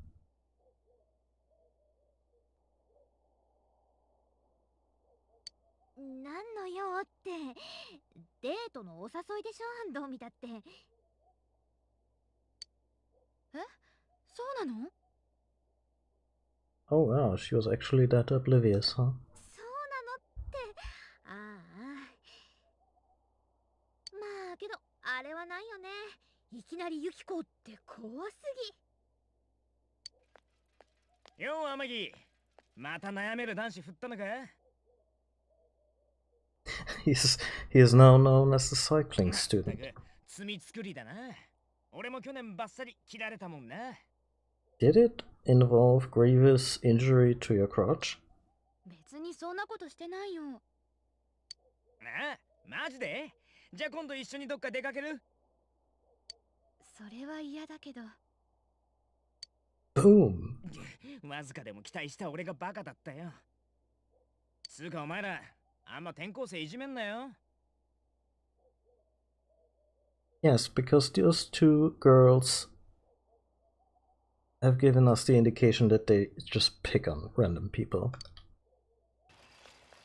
何の用って、デートのお誘いでしょ、どう見たって。え？そうなの？ Oh wow, she was actually that oblivious, huh? そうなのって。ああ。まあけど、あれはないよね。いきなりユキコって怖すぎ。よう天城、また悩める男子振ったのかHe is now known as the cycling student. 罪作りだな。俺も去年バッサリ切られたもんな。Did it involve grievous injury to your crotch? 別にそんなことしてないよ。あ、マジで？じゃあ今度一緒にどっか出かける？それは嫌だけど。Boom! わずかでも期待した俺がバカだったよ。つうかお前ら、あんま転校生いじめんなよ。Yes, because those two girls have given us the indication that they just pick on random people.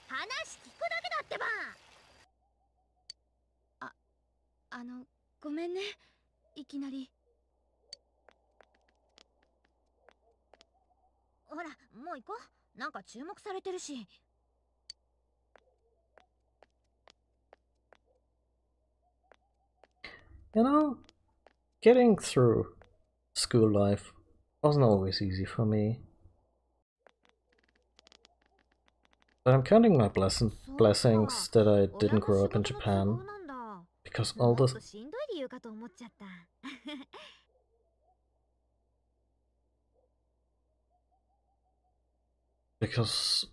話聞くだけだってば。ごめんね。いきなり。ほら、もう行こう。なんか注目されてるし。You know, getting through school life wasn't always easy for me. But I'm counting my blessings that I didn't grow up in Japan. Because all this... Because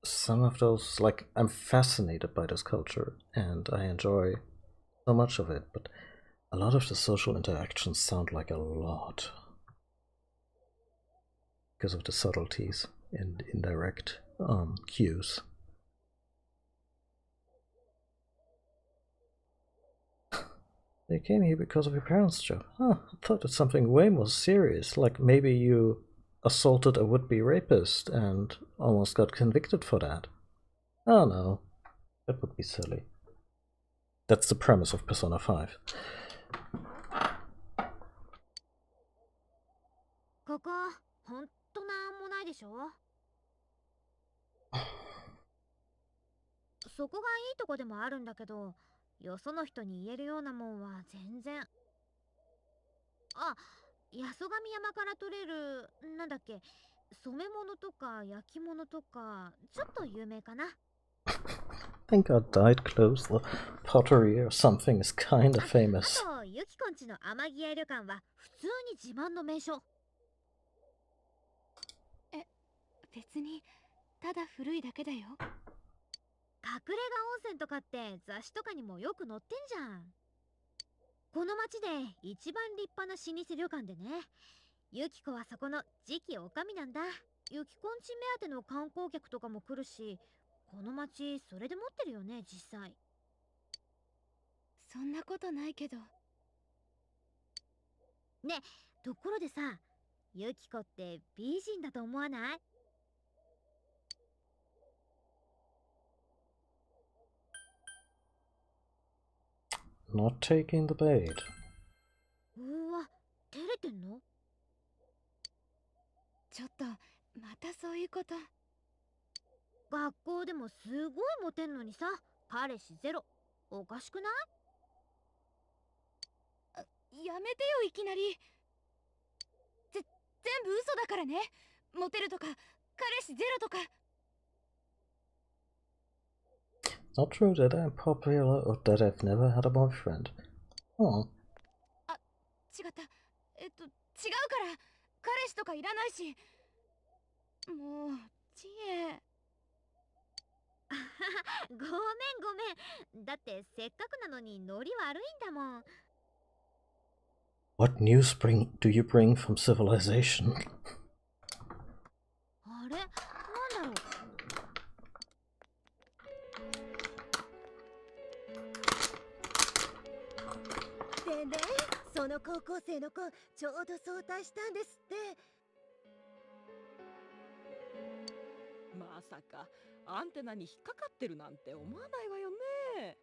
some of those, like, I'm fascinated by this culture and I enjoy so much of it, but a lot of the social interactions sound like a lot. Because of the subtleties and indirect cues. They came here because of your parents' job. Huh, I thought it's something way more serious, like maybe you assaulted a would-be rapist and almost got convicted for that. Oh no, that would be silly. That's the premise of Persona 5. ここほんとなんもないでしょ。そこがいいとこでもあるんだけど、よその人に言えるようなもんは全然。あ、八十神山から取れるなんだっけ、染め物とか焼き物とかちょっと有名かな。I think our dyed clothes, the pottery or something is kinda famous. あとユキコんちの天城屋旅館は普通に自慢の名所。別にただ古いだけだよ。隠れ家温泉とかって雑誌とかにもよく載ってんじゃん。この町で一番立派な老舗旅館でね、ユキコはそこの次期女将なんだ。ユキコんち目当ての観光客とかも来るし、この町それで持ってるよね実際。そんなことないけど。ね、ところでさ、ユキコって美人だと思わない？ Not taking the bait. うわ、照れてんの？ちょっとまたそういうこと。学校でもすごいモテんのにさ、彼氏ゼロ。おかしくない？やめてよいきなり。全部嘘だからね。モテるとか彼氏ゼロとか。 Not true that I'm popular or that I've never had a boyfriend. Oh. あ、違った。違うから。彼氏とかいらないし。もう、知恵。ごめんごめん。だってせっかくなのにノリ悪いんだもん。What news do you bring from civilization? あれ、なんだろう。でね、その高校生の子、ちょうど早退したんですって。まさかアンテナに引っかかってるなんて思わないわよね。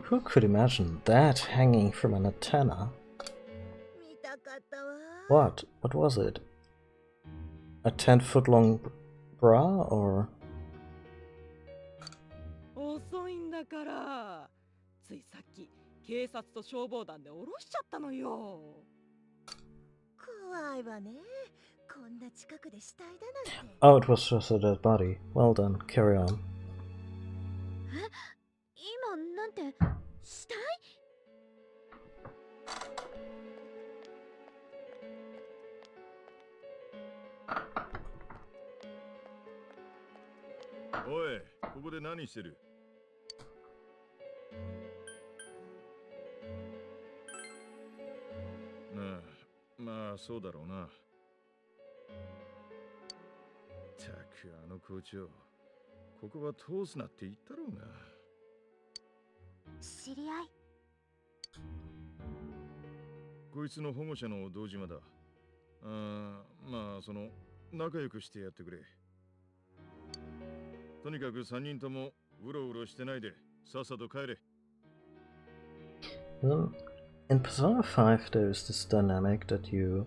Who could imagine that hanging from an antenna? 見たかったわ。What? What was it? A 10-foot long bra or? 遅いんだから。ついさっき警察と消防団で降ろしちゃったのよ。怖いわね。こんな近くで死体だなんて。Oh, it was just a dead body. Well done. Carry on. 今なんて死体？おい、ここで何してる？まあそうだろうな。たくあの校長、ここは通すなって言ったろうが。知り合い？こいつの保護者の堂島だ。まあその仲良くしてやってくれ。とにかく3人ともうろうろしてないでさっさと帰れ。In Persona 5 there's this dynamic that you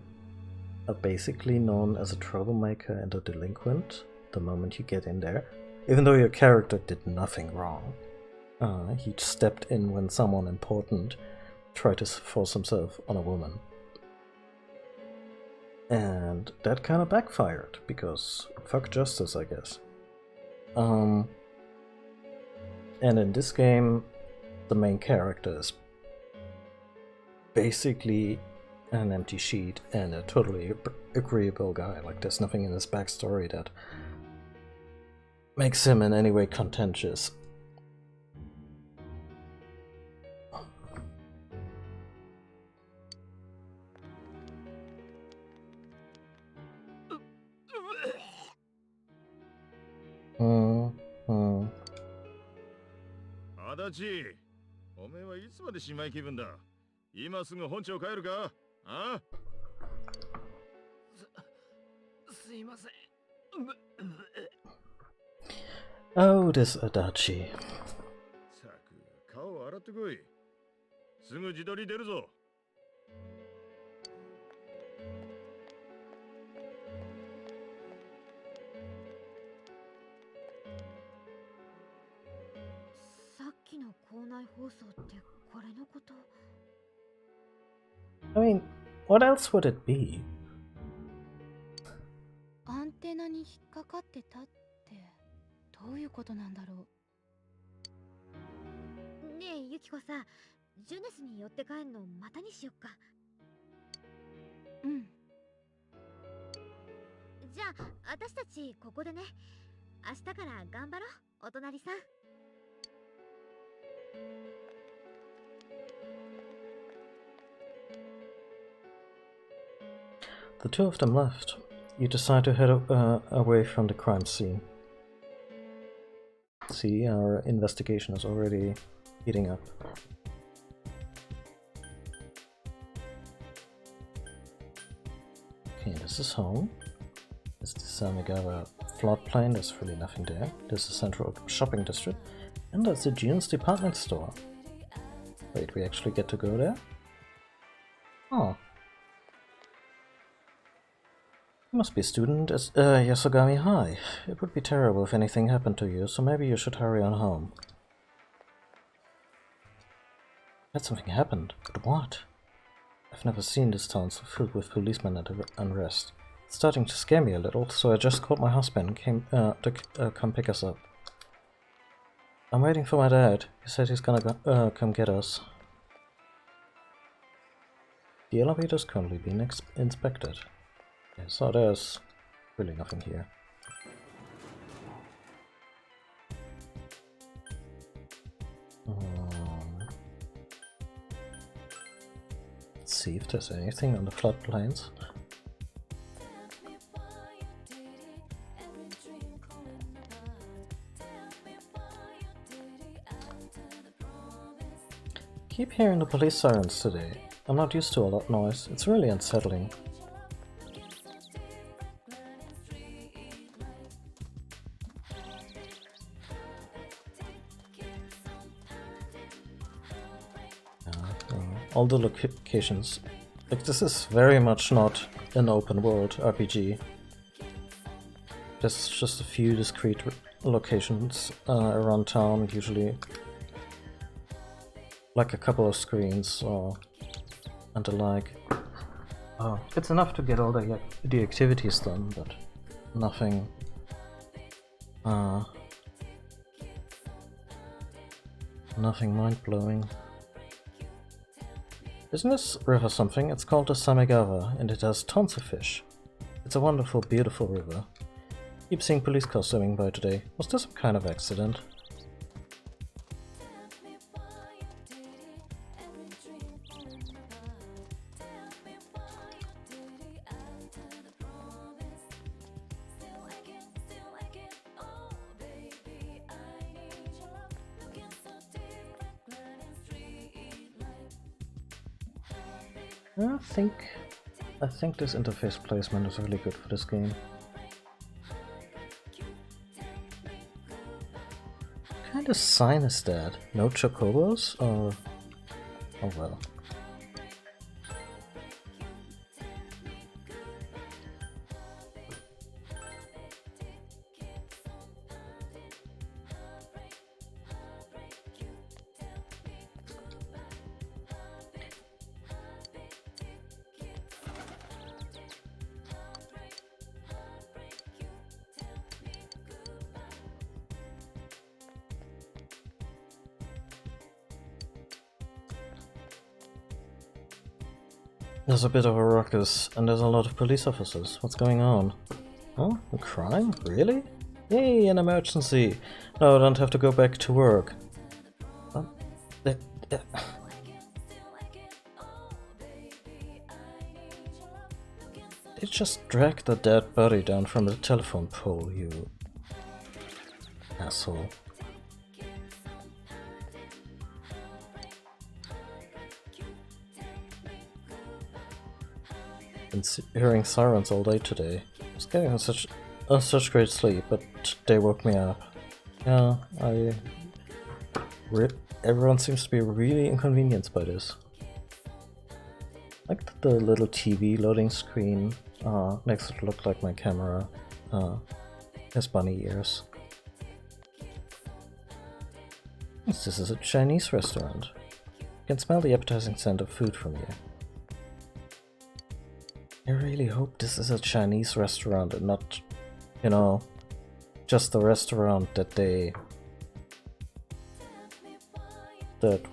are basically known as a troublemaker and a delinquent the moment you get in there, even though your character did nothing wrong. He stepped in when someone important tried to force himself on a woman. And that kind of backfired, because fuck justice, I guess. And in this game, the main character is basically an empty sheet and a totally agreeable guy. Like, there's nothing in his backstory that makes him in any way contentious. 達、おめえはいつまで姉妹気分だ。今すぐ本庁帰るか？あ？すいません。Oh, this Adachi. さく、顔を洗ってこい。すぐ自撮り出るぞ。さっきの校内放送ってこれのこと？ I mean, what else would it be? アンテナに引っかかってたってどういうことなんだろう。ねえユキコさ、ジュネスに寄って帰んのまたにしよっか。うん。じゃあ私たちここでね。明日から頑張ろう、お隣さん。The two of them left. You decide to head away from the crime scene. See, our investigation is already heating up. Okay, this is home. This is the Samigawa floodplain, there's really nothing there. There's a central shopping district. And there's the June's department store. Wait, we actually get to go there? Oh. You must be a student at Yasogami High. It would be terrible if anything happened to you, so maybe you should hurry on home. Had something happened, but what? I've never seen this town so filled with policemen and unrest. It's starting to scare me a little, so I just called my husband to come pick us up. I'm waiting for my dad. He said he's gonna come get us. The elevator's currently being inspected. Okay, so there's really nothing here. Let's see if there's anything on the floodplains. Keep hearing the police sirens today. I'm not used to all that noise. It's really unsettling. All the locations. Like, this is very much not an open world RPG. There's just a few discrete locations around town, usually like a couple of screens and the like. It's enough to get all the activities done, but nothing nothing mind-blowing. Isn't this river something? It's called the Samigawa, and it has tons of fish. It's a wonderful, beautiful river. Keep seeing police cars swimming by today. Was this some kind of accident? I think this interface placement is really good for this game. What kind of sign is that? No chocobos? Or... oh well. There's a bit of a ruckus, and there's a lot of police officers. What's going on? Oh, a crime? Really? Yay, an emergency! No, I don't have to go back to work. They just dragged the dead body down from the telephone pole, you asshole. been hearing sirens all day today. I was getting such great sleep, but they woke me up. Yeah, everyone seems to be really inconvenienced by this. Like the little TV loading screen makes it look like my camera has bunny ears. This is a Chinese restaurant. You can smell the appetizing scent of food from here. I really hope this is a Chinese restaurant and not, you know, just the restaurant that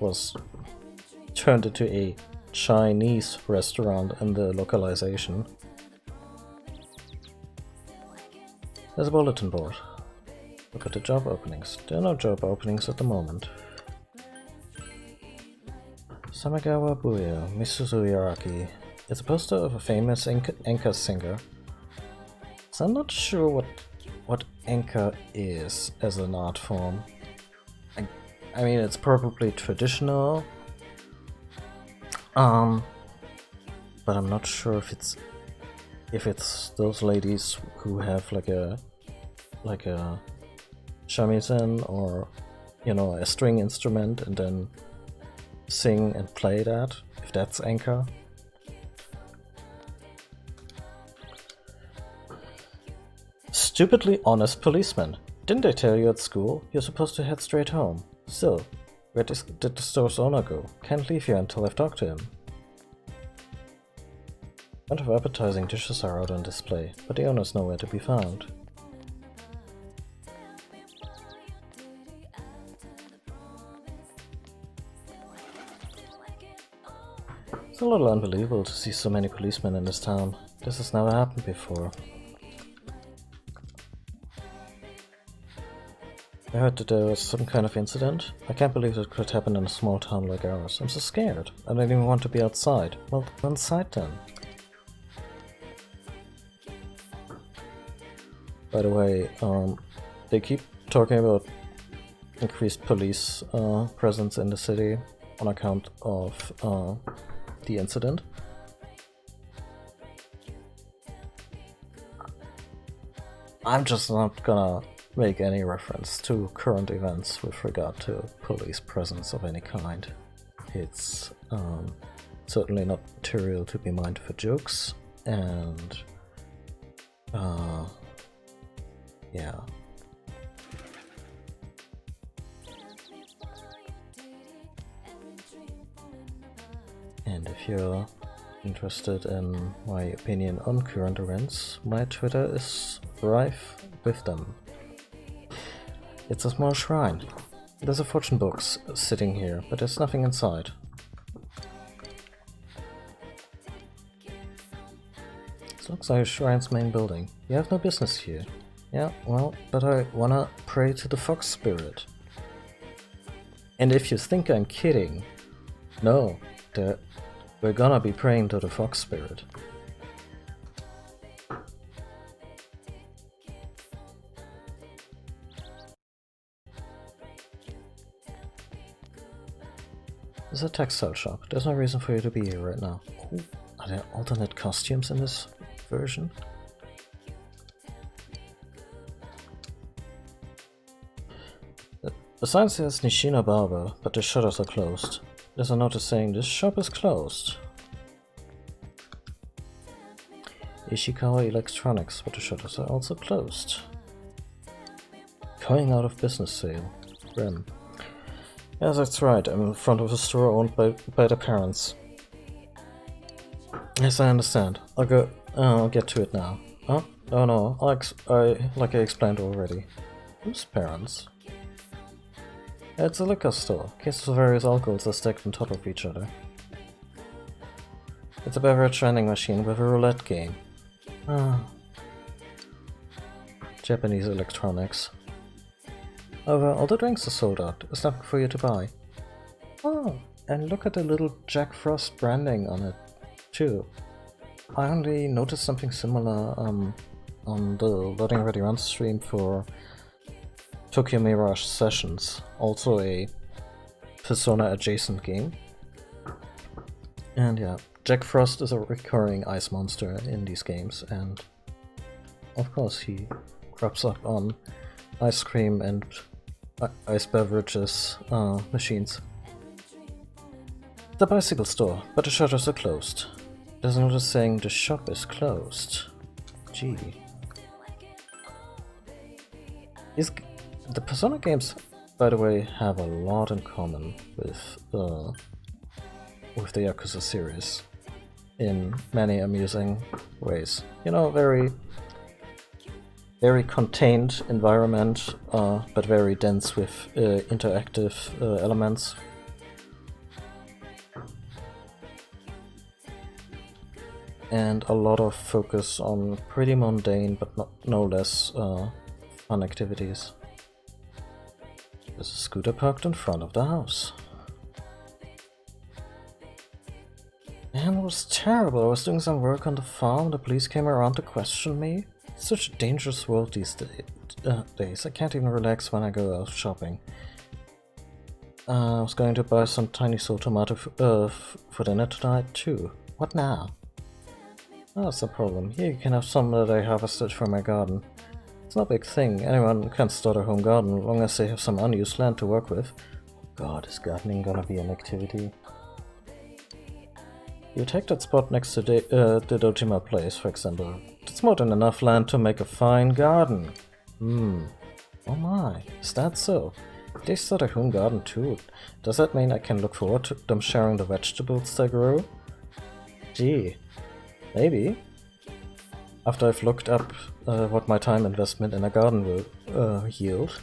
was turned into a Chinese restaurant in the localization. There's a bulletin board. Look at the job openings. There are no job openings at the moment. Samigawa Buya, Misuzu Yaraki. It's a poster of a famous enka singer. So I'm not sure what enka is as an art form. I mean, it's probably traditional. But I'm not sure if it's those ladies who have like a shamisen or, you know, a string instrument and then sing and play that, if that's enka. Stupidly honest policeman. Didn't I tell you at school? You're supposed to head straight home. Still, where did the store's owner go? Can't leave here until I've talked to him. A bunch of appetizing dishes are out on display, but the owner's nowhere to be found. It's a little unbelievable to see so many policemen in this town. This has never happened before. I heard that there was some kind of incident. I can't believe it could happen in a small town like ours. I'm so scared. I don't even want to be outside. Well, go inside then. By the way, they keep talking about increased police presence in the city on account of the incident. I'm just not gonna make any reference to current events with regard to police presence of any kind. It's certainly not material to be mined for jokes, and yeah. And if you're interested in my opinion on current events, my Twitter is rife with them. It's a small shrine. There's a fortune box sitting here, but there's nothing inside. This looks like a shrine's main building. You have no business here. Yeah, well, but I wanna pray to the fox spirit. And if you think I'm kidding, no, we're gonna be praying to the fox spirit. It's a textile shop. There's no reason for you to be here right now. Ooh, are there alternate costumes in this version? The sign says Nishina Barber, but the shutters are closed. There's a notice saying this shop is closed. Ishikawa Electronics, but the shutters are also closed. Going out of business sale. Grim. Yes, that's right. I'm in front of a store owned by the parents. Yes, I understand. I'll get to it now. Huh? Oh no, like I explained already. Whose parents? It's a liquor store. Cases of various alcohols are stacked on top of each other. It's a beverage vending machine with a roulette game. Japanese electronics. However, all the drinks are sold out. There's nothing for you to buy. Oh, and look at the little Jack Frost branding on it, too. I only noticed something similar on the Loading Ready Run stream for Tokyo Mirage Sessions, also a Persona adjacent game. And yeah, Jack Frost is a recurring ice monster in these games, and of course he crops up on ice cream and ice beverages machines. The bicycle store, but the shutters are closed. There's a notice saying the shop is closed. Gee. The Persona games, by the way, have a lot in common with the Yakuza series in many amusing ways. You know, very contained environment, but very dense with interactive elements. And a lot of focus on pretty mundane, but no less fun activities. There's a scooter parked in front of the house. Man, it was terrible. I was doing some work on the farm, the police came around to question me. It's such a dangerous world these days. I can't even relax when I go out shopping. I was going to buy some tiny soul tomato for dinner tonight too. What now? Oh, that's the problem. Here you can have some that I harvested from my garden. It's no big thing. Anyone can start a home garden, as long as they have some unused land to work with. God, is gardening gonna be an activity? You take that spot next to the Dojima place, for example. It's more than enough land to make a fine garden. Oh my, is that so? They start a home garden too. Does that mean I can look forward to them sharing the vegetables they grow? Gee. Maybe. After I've looked up what my time investment in a garden will yield.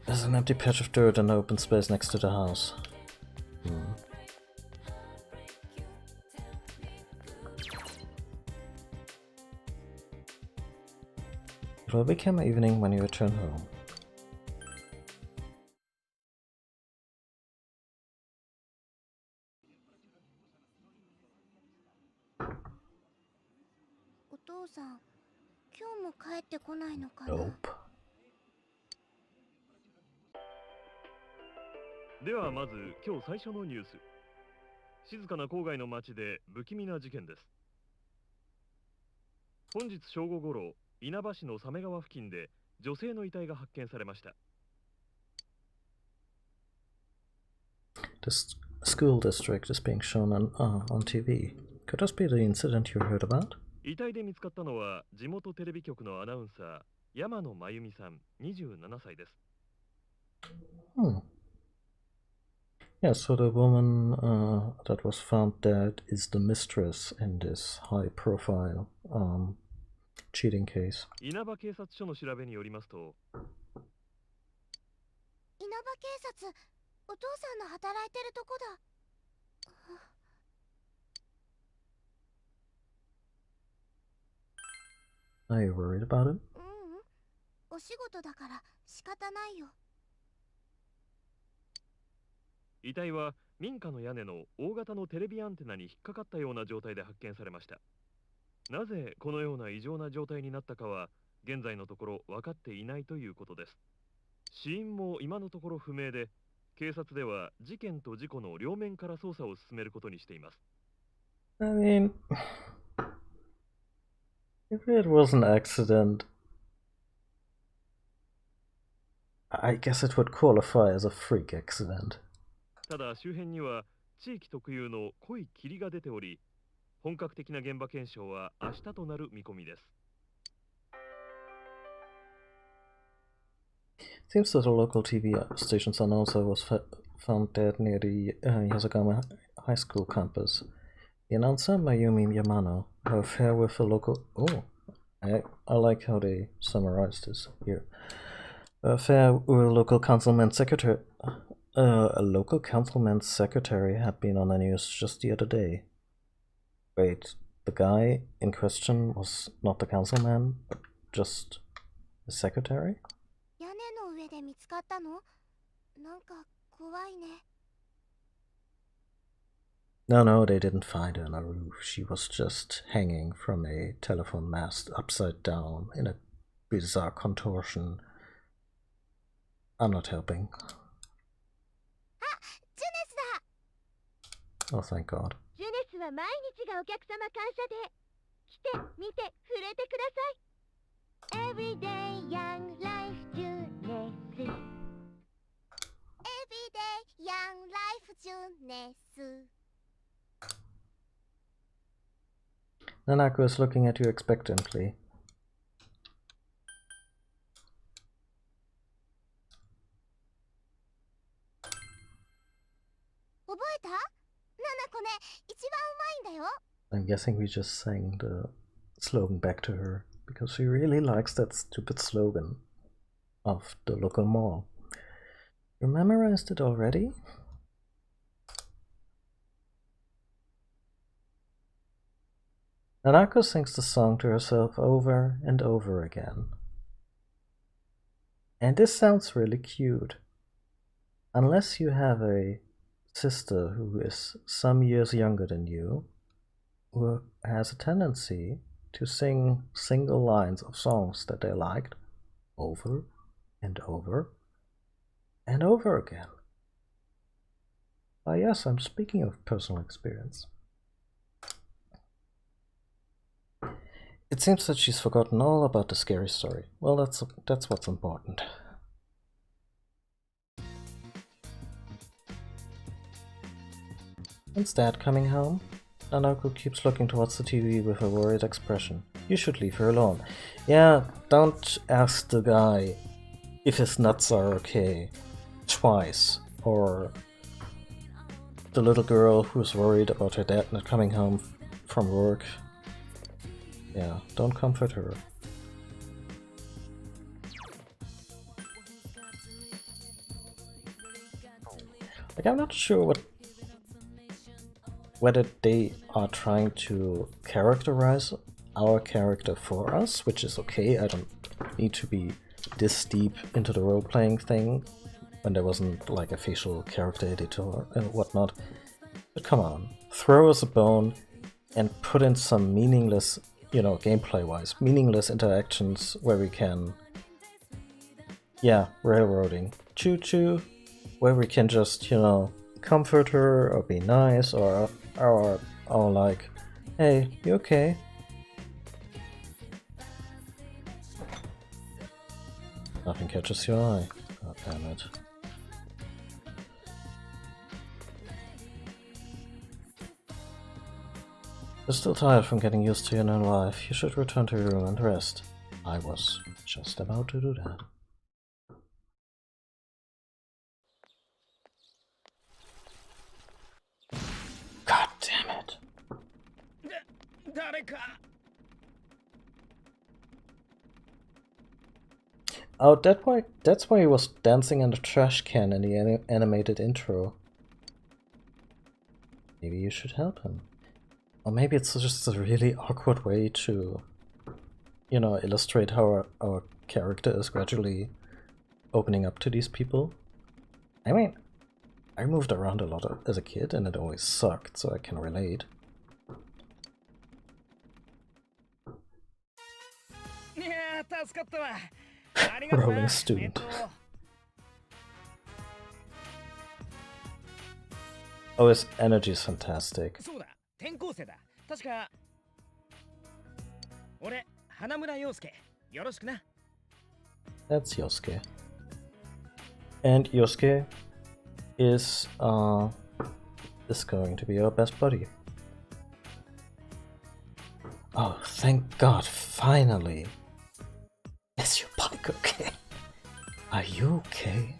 There's an empty patch of dirt in the open space next to the house. It will become evening when you return home. Nope. ではまず今日最初のニュース。静かな郊外の町で不気味な事件です。本日正午頃、稲葉市の鮫川付近で女性の遺体が発見されました。This school district is being shown on TV. Could this be the incident you heard about? 遺体で見つかったのは地元テレビ局のアナウンサー山野真由美さん27歳です。Yeah, so the woman that was found dead is the mistress in this high-profile cheating case. 稲葉警察署の調べによりますと、稲葉警察、お父さんの働いてるとこだ。Are you worried about it? お仕事だから仕方ないよ。遺体は民家の屋根の大型のテレビアンテナに引っかかったような状態で発見されました。なぜこのような異常な状態になったかは現在のところ分かっていないということです。死因も今のところ不明で、警察では事件と事故の両面から捜査を進めることにしています。I mean, if it was an accident, I guess it would qualify as a freak accident. ただ周辺には地域特有の濃い霧が出ており、本格的な現場検証は明日となる見込みです。Seems that a local TV station's announcer was found dead near the Yasagama High School campus. The announcer, Mayumi Yamano, her affair with a local... Oh, I like how they summarized this here. Her affair with a local councilman's secretary... a local councilman's secretary had been on the news just the other day. Wait, the guy in question was not the councilman, but just the secretary? 屋根の上で見つかったの？なんか怖いね。 I No, they didn't find her on a roof. She was just hanging from a telephone mast upside down in a bizarre contortion. I'm not helping. Oh, thank God. ジュネスは毎日がお客様感謝デー。来て、見て、触れてください。Everyday Young Life ジュネス。Everyday Young Life ジュネス。 Nanako is looking at you expectantly. 覚えた？ナナコね、一番うまいんだよ。 I'm guessing we just sang the slogan back to her because she really likes that stupid slogan of the local mall. You memorized it already? Nanako sings the song to herself over and over again. And this sounds really cute. Unless you have a sister who is some years younger than you, who has a tendency to sing single lines of songs that they liked over and over and over again. Yes, I'm speaking of personal experience. It seems that she's forgotten all about the scary story. Well, that's what's important. When's Dad coming home? Nanako keeps looking towards the TV with a worried expression. You should leave her alone. Yeah, don't ask the guy if his nuts are okay twice. Or the little girl who's worried about her dad not coming home from work. Yeah, don't comfort her. Like, I'm not sure whether they are trying to characterize our character for us, which is okay. I don't need to be this deep into the role-playing thing when there wasn't like a facial character editor and whatnot. But come on, throw us a bone and put in some meaningless, gameplay-wise, meaningless interactions where we can, railroading, choo-choo, where we can just, comfort her or be nice or like, hey, you okay? Nothing catches your eye. God damn it. You're still tired from getting used to your new life. You should return to your room and rest. I was just about to do that. God damn it. Oh, that's why he was dancing in the trash can in the animated intro. Maybe you should help him. Or maybe it's just a really awkward way to, illustrate how our character is gradually opening up to these people. I mean, I moved around a lot as a kid and it always sucked, so I can relate. Rolling student. Oh, his energy is fantastic. That's Yosuke. And Yosuke is going to be our best buddy. Oh, thank God, finally! Is your bike okay? Are you okay?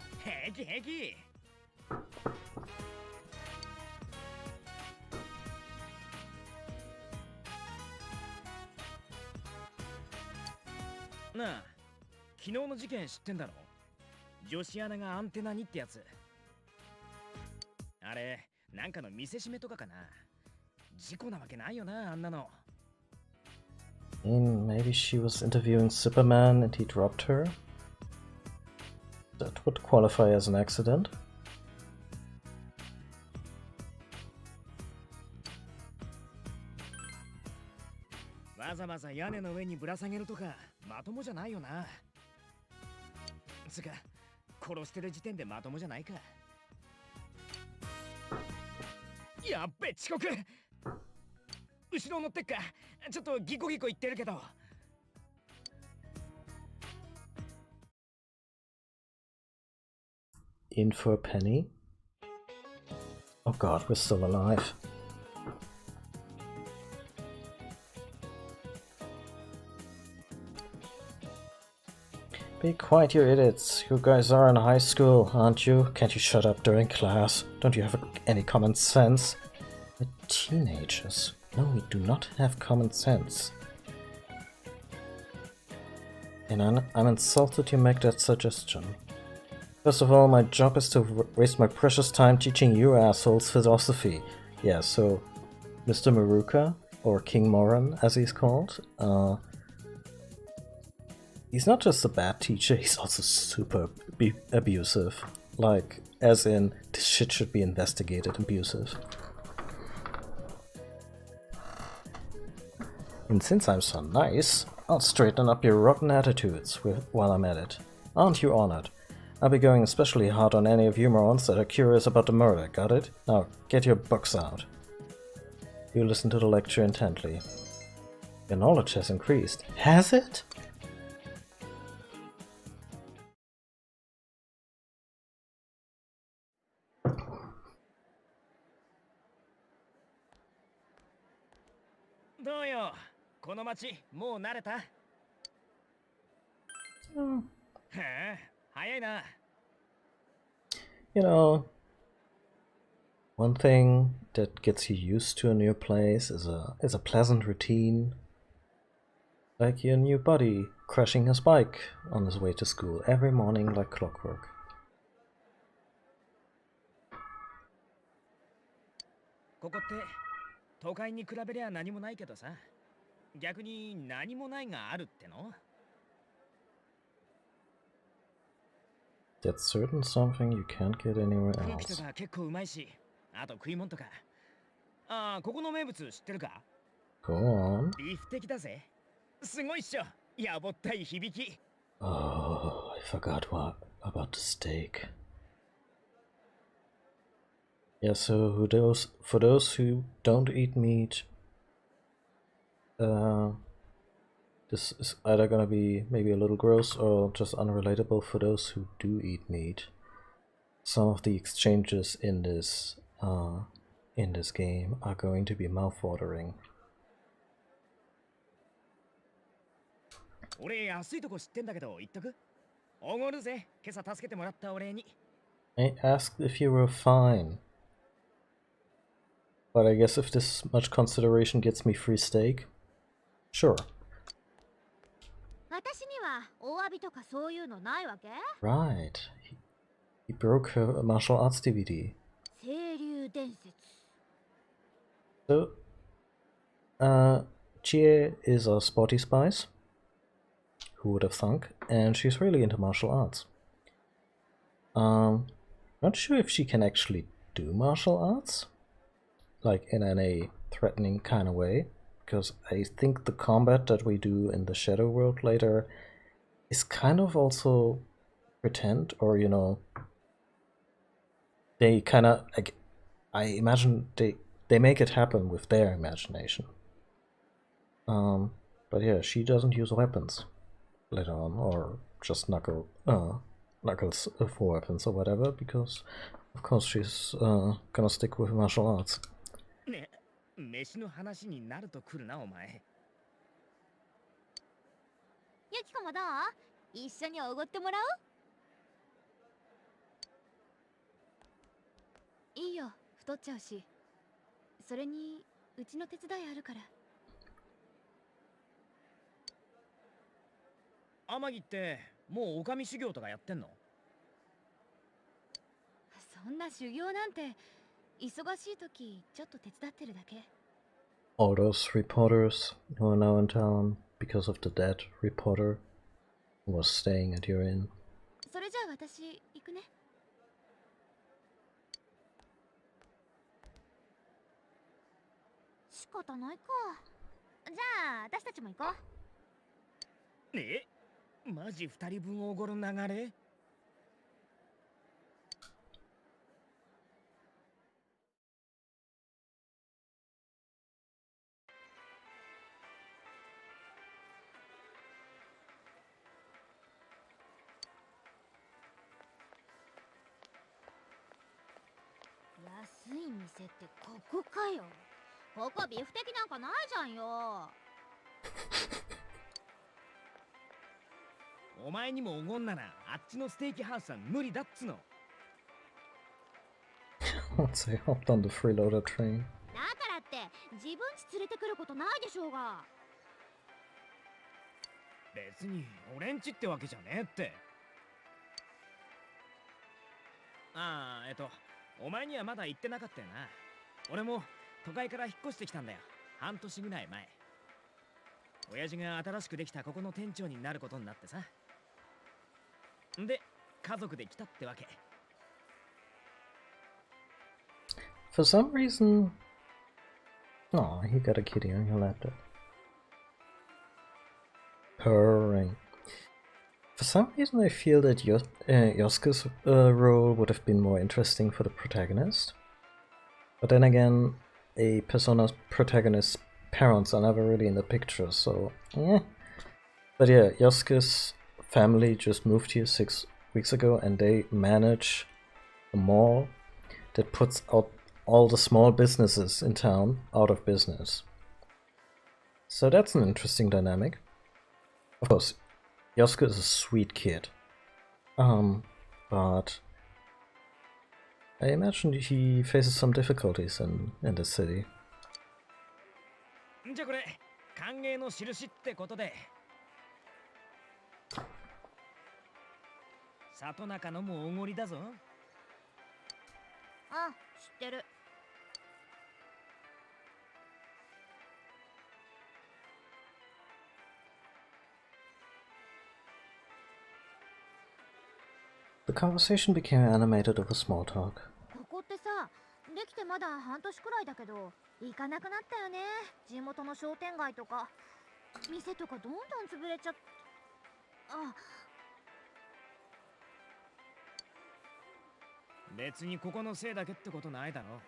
Nah, 昨日の事件知ってんだろ？女子アナがアンテナにってやつ。あれ、なんかの見せしめとかかな。事故なわけないよな、あんなの。Maybe she was interviewing Superman and he dropped her? That would qualify as an accident. わざわざ屋根の上にぶら下げるとかまともじゃないよな。つか殺してる時点でまともじゃないか。やっべ遅刻。後ろ乗ってっか。ちょっとギコギコ言ってるけど。In for a penny? Oh god, we're still alive. Be quiet, you idiots. You guys are in high school, aren't you? Can't you shut up during class? Don't you have any common sense? We're teenagers. No, we do not have common sense. And I'm insulted you make that suggestion. First of all, my job is to waste my precious time teaching you assholes philosophy. Yeah, so Mr. Maruka, or King Moran as he's called, he's not just a bad teacher, he's also super abusive. Like, as in, this shit should be investigated abusive. And since I'm so nice, I'll straighten up your rotten attitudes while I'm at it. Aren't you honored? I'll be going especially hard on any of you morons that are curious about the murder, got it? Now, get your books out. You listen to the lecture intently. Your knowledge has increased. Has it? Do you? この町もう慣れた？はあ、早いな。You know, one thing that gets you used to a new place is a pleasant routine. Like your new buddy crashing his bike on his way to school every morning like clockwork. ここって都会に比べりゃ何もないけどさ。逆に何もないがあるってのThat's certain something you can't get anywhere 空気と else. か結構うまいし、あと食い物とか。ああ、ここの名物知ってるか？ Go on. ビーフ的だぜ。すごいっしょ。やぼったい響き。Oh, I forgot about the steak. Yeah, so for those who don't eat meat, this is either gonna be maybe a little gross or just unrelatable for those who do eat meat. Some of the exchanges in this game are going to be mouth-watering. 俺安いとこ知ってんだけど言っとく？おごるぜ。今朝助けてもらったお礼に。I asked if you were fine. But I guess if this much consideration gets me free steak, sure. 私にはお詫びとかそういうのないわけ？ Right. He broke her martial arts DVD. 清流伝説。 So, Chie is a sporty spice. Who would have thunk? And she's really into martial arts. Not sure if she can actually do martial arts, like in any threatening kind of way, because I think the combat that we do in the Shadow World later is kind of also pretend, or you know, they kind of like, I imagine they make it happen with their imagination. But yeah, she doesn't use weapons later on, or just knuckles for weapons or whatever, because of course she's gonna stick with martial arts. ね、飯の話になると来るなお前。ゆきこもどう？一緒におごってもらう？いいよ、太っちゃうし。それにうちの手伝いあるから。天城ってもうおかみ修行とかやってんの？そんな修行なんて忙しい時ちょっと手伝ってるだけ。 All those reporters who are now in town because of the dead reporter who was staying at your inn. それじゃあ私行くね。仕方ないか。じゃあ私たちも行こう。え、マジ2人分おごる流れ？安い店ってここかよ。ここビフテキなんかないじゃんよ。お前にもおごんならあっちのステーキハウスは無理だっつの。Once I hopped on the freeloader train. だからって自分家連れてくることないでしょうが。別に俺んちってわけじゃねえって。お前にはまだ言ってなかったよな。俺も都会から引っ越してきたんだよ。半年ぐらい前。親父が新しくできたここの店長になることになってさ。で、家族で来たってわけ。For some reason... Aw, you got a kitty on your laptop. Purring. For some reason I feel that Yosuke's role would have been more interesting for the protagonist. But then again, a Persona's protagonist's parents are never really in the picture, so eh. But yeah, Yosuke's family just moved here 6 weeks ago and they manage a mall that puts out all the small businesses in town out of business. So that's an interesting dynamic. Of course, Yosuke is a sweet kid. But I imagine he faces some difficulties in the city. じゃあこれ歓迎の印ってことで。里中のもおごりだぞ。あ、知ってる。The conversation became animated over small talk. ここってさ、できてまだ半年くらいだけど、行かなくなったよね。地元の商店街とか、店とかどんどん潰れちゃっ。あ、別にここのせいだけってことないだろ。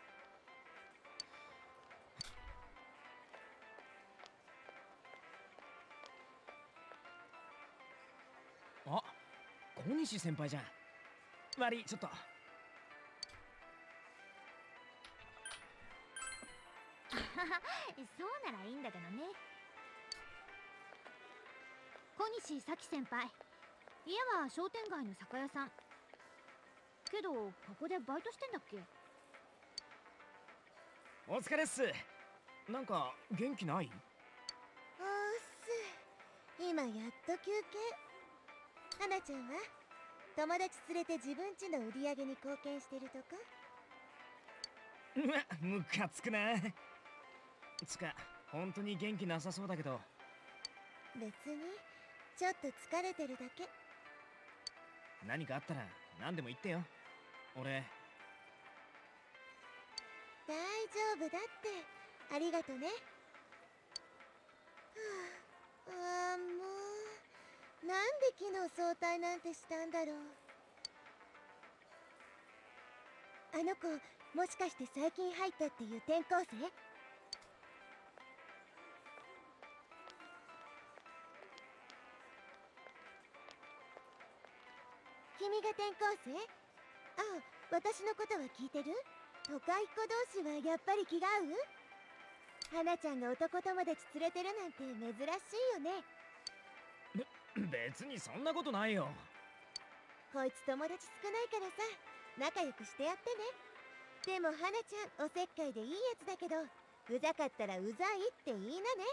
あ、小西先輩じゃん。悪い、ちょっと。そうならいいんだけどね。小西咲先輩、家は商店街の酒屋さん。けどここでバイトしてんだっけ？お疲れっす。なんか元気ない？おーっす。今やっと休憩。花ちゃんは友達連れて自分家の売り上げに貢献してるとか？うわ、ムカつくな。つか、本当に元気なさそうだけど。別にちょっと疲れてるだけ。何かあったら何でも言ってよ。俺。大丈夫だって。ありがとね。はあ、もうなんで昨日早退なんてしたんだろう。あの子もしかして最近入ったっていう転校生？君が転校生？ああ、私のことは聞いてる？都会っ子同士はやっぱり気が合う？花ちゃんが男友達連れてるなんて珍しいよね。別にそんなことないよ。こいつ友達少ないからさ、仲良くしてやってね。でも花ちゃんおせっかいでいいやつだけど、うざかったらうざいって言いなね。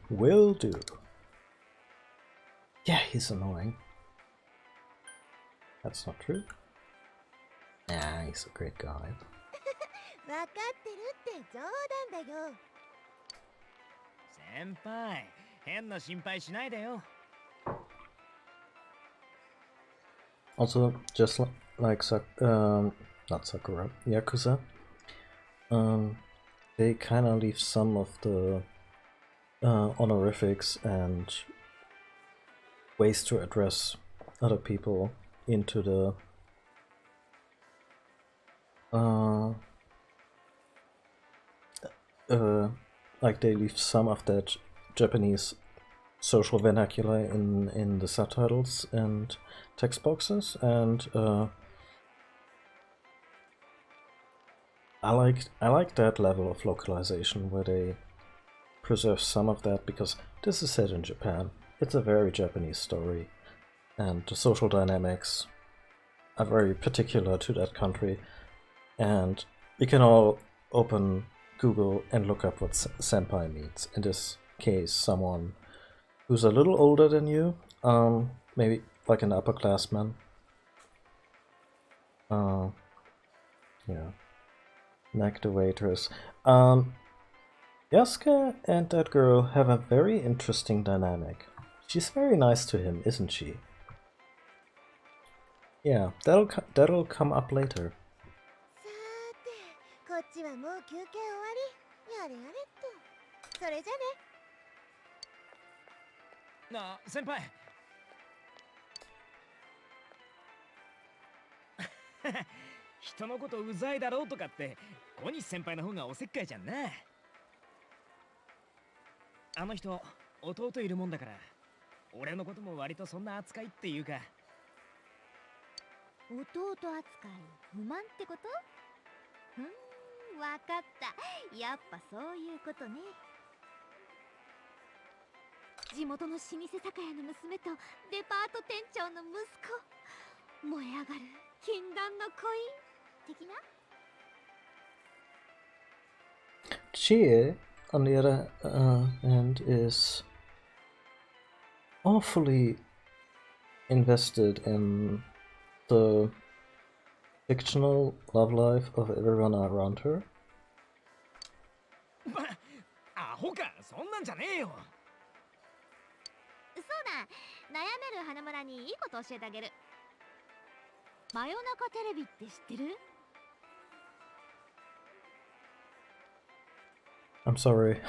Will do. Yeah, he's annoying. That's not true. Nah, he's a great guy. わかってるって冗談だよ。先輩、変な心配しないでよ。Also, just not Sakura, Yakuza. they kind of leave some of the honorifics and ways to address other people into the like they leave some of that Japanese social vernacular in the subtitles and text boxes, and I like that level of localization where they preserve some of that, because this is set in Japan. It's a very Japanese story, and the social dynamics are very particular to that country. And we can all open Google and look up what senpai means. In this case, someone who's a little older than you, maybe like an upperclassman. Yeah, like the waitress. Yasuka and that girl have a very interesting dynamic. She's very nice to him, isn't she? Yeah, that'll come up later. こっちはもう休憩終わり。やれやれっと。それじゃね。なあ先輩人のことうざいだろうとかって小西先輩の方がおせっかいじゃんな。あの人弟いるもんだから俺のことも割とそんな扱いっていうか。弟扱い不満ってこと？わかった。やっぱそういうことね。地元の老舗酒屋の娘とデパート店長の息子、燃え上がる禁断の恋的な。Chie, on the other hand, is awfully invested in the fictional love life of everyone around her. アホか、そんなんじゃねえよ。そうだ、悩める花村にいいこと教えてあげる。真夜中テレビって知ってる？ I'm sorry,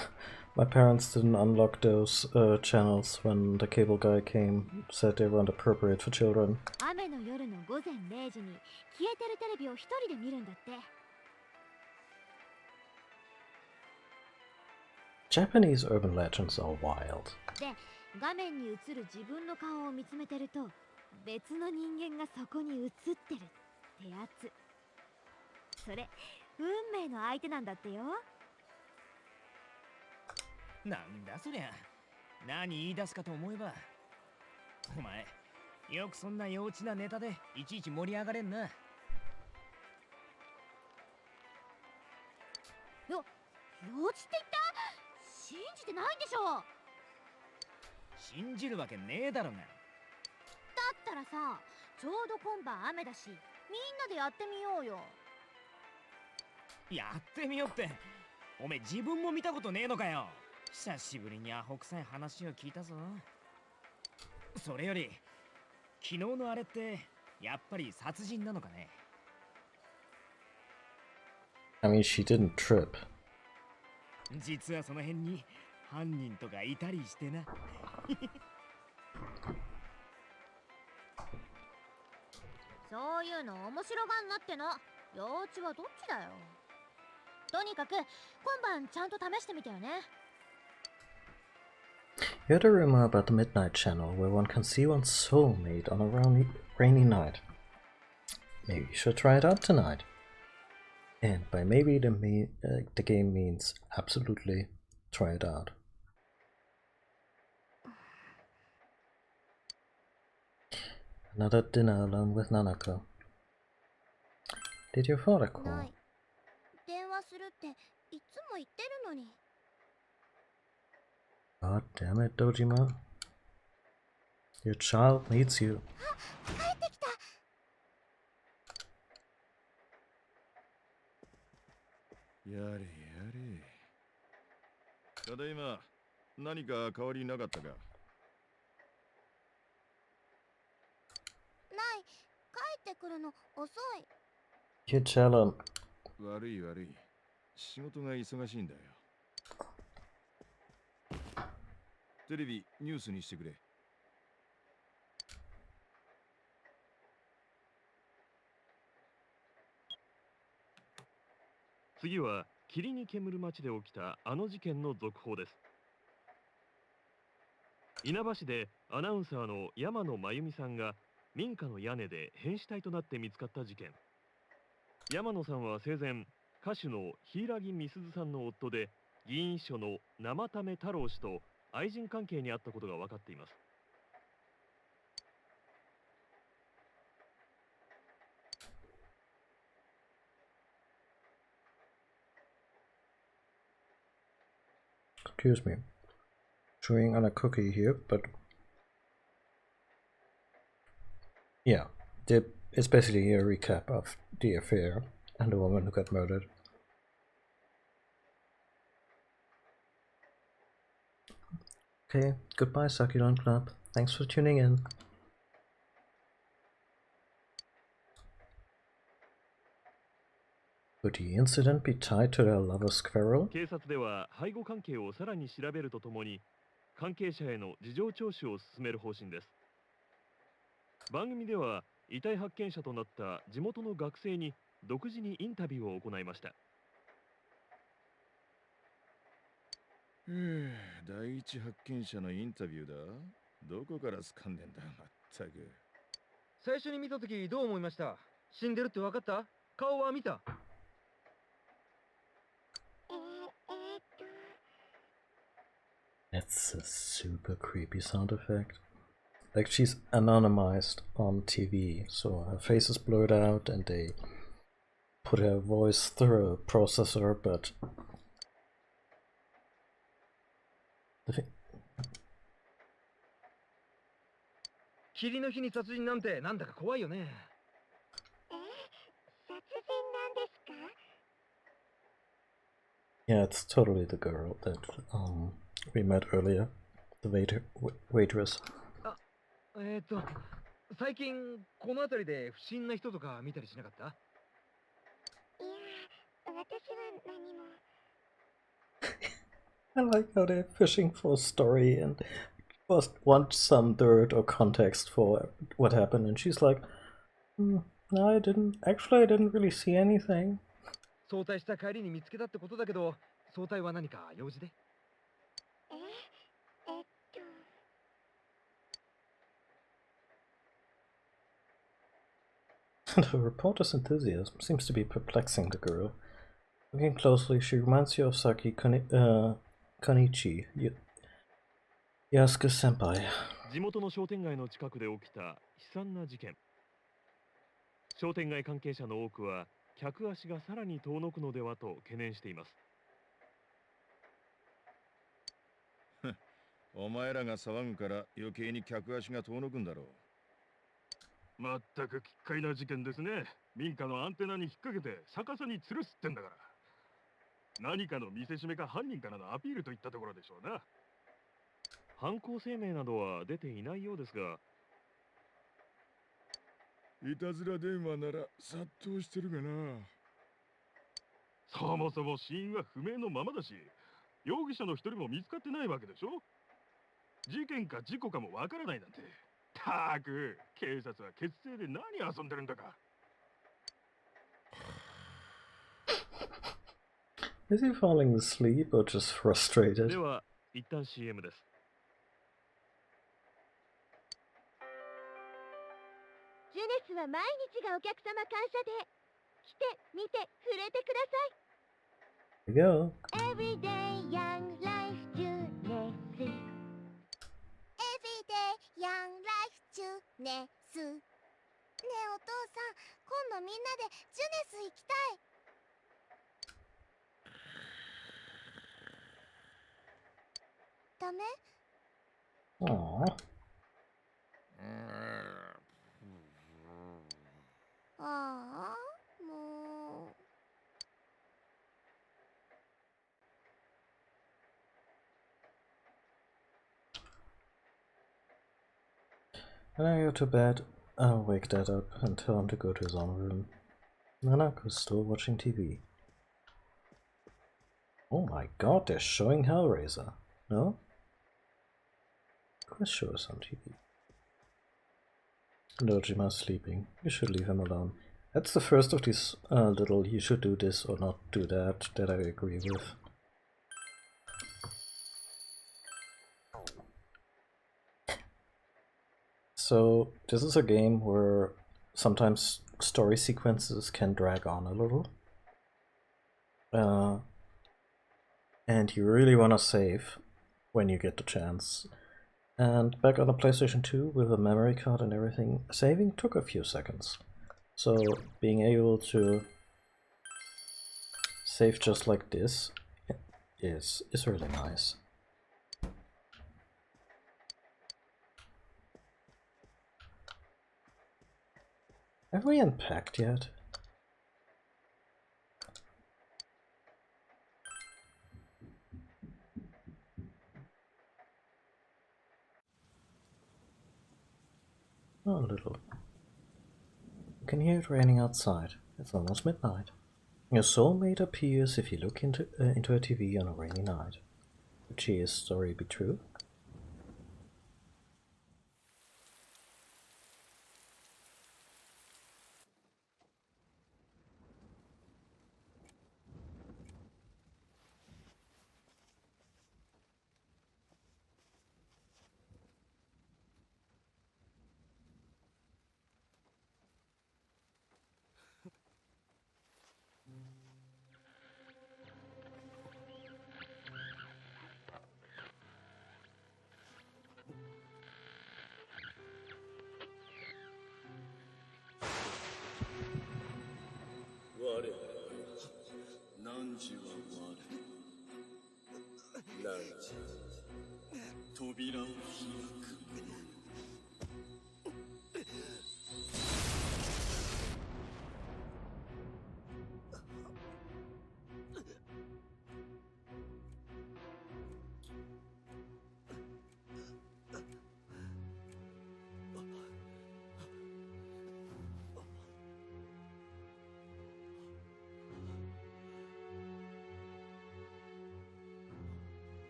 my parents didn't unlock those channels when the cable guy came, said they weren't appropriate for children. 雨の夜の午前0時に消えてるテレビを一人で見るんだって。Japanese urban legends are wild. で、画面に映る自分の顔を見つめてると、別の人間がそこに映ってるってやつ。それ、運命の相手なんだってよ。なんだそりゃ。何言い出すかと思えば。お前、よくそんな幼稚なネタでいちいち盛り上がれんな。幼稚って言った？信じてないんでしょ。信じるわけねえだろが。だったらさ、ちょうど今晩雨だし、みんなでやってみようよ。やってみよって。おめえ自分も見たことねえのかよ。久しぶりにアホ臭い話を聞いたぞ。それより昨日のあれってやっぱり殺人なのかね。 I mean, she didn't trip. 実はその辺に犯人とかいたりしてな。そういうの面白がんなっての。幼稚はどっちだよ。とにかく今晩ちゃんと試してみてよね。You heard a rumor about the Midnight Channel, where one can see one's soulmate on a rainy night. Maybe you should try it out tonight. And by maybe the game means absolutely try it out. Another dinner alone with Nanako. Did your father call? ない。電話するっていつも言ってるのに。God damn it, Dojima. Your child needs you. 帰ってきた。やれやれ。ただいま、何か変わりなかったか。ない。帰ってくるの遅い。You tell him. 悪い悪い。仕事が忙しいんだよ。テレビニュースにしてくれ。次は霧に煙る街で起きたあの事件の続報です。稲葉市でアナウンサーの山野真由美さんが民家の屋根で変死体となって見つかった事件。山野さんは生前歌手の柊美鈴さんの夫で、議員秘書の生為太郎氏と愛人関係にあったことが分かっています。Excuse me. Chewing on a cookie here, but yeah, it's basically a recap of the affair and the woman who got murdered. Okay, goodbye, Succulent Club. Thanks for tuning in. Could the incident be tied to their lover's quarrel? 警察では背後関係をさらに調べるとともに、関係者への事情聴取を進める方針です。番組では遺体発見者となった地元の学生に独自にインタビューを行いました。第一発見者のインタビューだ。どこから掴んでんだ、まったく。最初に見たときどう思いました？死んでるって分かった？顔は見た？That's a super creepy sound effect. Like she's anonymized on TV, so her face is blurred out and they put her voice through a processor, but the 霧の日に殺人なんてなんだか怖いよね。殺人なんですか？ yeah, it's totally the girl that we met earlier, the waitress. 最近この辺りで不審な人とか見たりしなかった？いや、私は何も。I like how they're fishing for a story and want some dirt or context for what happened, and she's like, no, I didn't really see anything. 早退した帰りに見つけたってことだけど、早退は何か用事で？The reporter's enthusiasm seems to be perplexing the girl. Looking closely, she reminds you of Saki Konichi, Yasuke senpai. 地元の商店街の近くで起きた悲惨な事件。商店街関係者の多くは客足がさらに遠のくのではと懸念しています。お前らが騒ぐから余計に客足が遠のくんだろう。まったく奇怪な事件ですね。民家のアンテナに引っ掛けて逆さに吊るすってんだから。何かの見せしめか犯人からのアピールといったところでしょうな。犯行声明などは出ていないようですが、いたずら電話なら殺到してるがな。そもそも死因は不明のままだし、容疑者の一人も見つかってないわけでしょ。事件か事故かもわからないなんて。たく、警察は血清で何遊んでるんだか。Is he falling asleep or just frustrated? では一旦 CM です。ジュネスは毎日がお客様感謝で。来て、見て、触れてください。Here we go. Everyday Young Life Junes。Everyday Young Life Junes。ねえお父さん、今度みんなでジュネス行きたい。ダメ？ Aww. ああ、もう。When I go to bed, I'll wake Dad up and tell him to go to his own room. Nanako is still watching TV. Oh my god, they're showing Hellraiser. No? Quiz show is on TV. Nojima's sleeping. You should leave him alone. That's the first of these little you should do this or not do that that I agree with. So this is a game where sometimes story sequences can drag on a little. And you really want to save when you get the chance. And back on the PlayStation 2 with a memory card and everything, saving took a few seconds. So being able to save just like this is really nice. Have we unpacked yet? Oh, a little. You can hear it raining outside. It's almost midnight. Your soulmate appears if you look into a TV on a rainy night. Would Chia's story be true?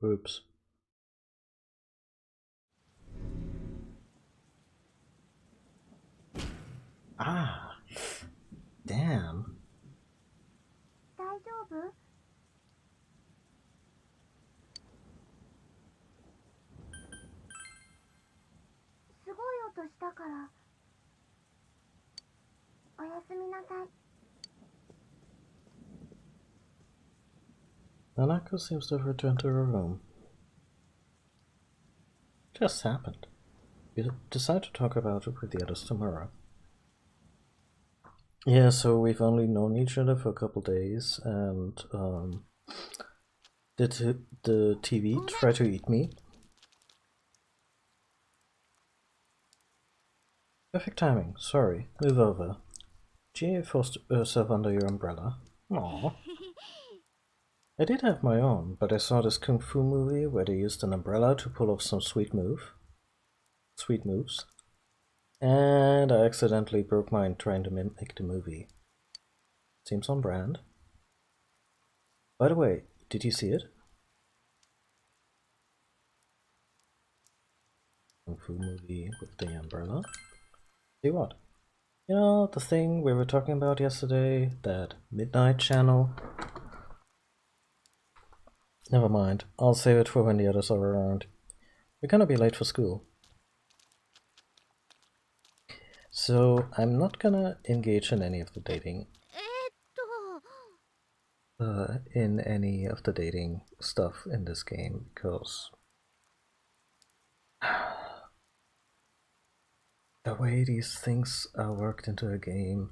Oops. Ah, damn. 大丈夫？すごい音したから。おやすみなさい。Nanako seems to have returned to her room. Just happened. We decide to talk about it with the others tomorrow. Yeah, so we've only known each other for a couple days, and did the TV try to eat me? Perfect timing. Sorry. Move over. Gia forced herself under your umbrella. Aww. I did have my own, but I saw this kung fu movie where they used an umbrella to pull off some sweet moves. And I accidentally broke mine trying to mimic the movie. Seems on brand. By the way, did you see it? Kung fu movie with the umbrella? See what? You know, the thing we were talking about yesterday, that midnight channel? Never mind, I'll save it for when the others are around. We're gonna be late for school. So, I'm not gonna engage in any of the dating. In any of the dating stuff in this game, because the way these things are worked into a game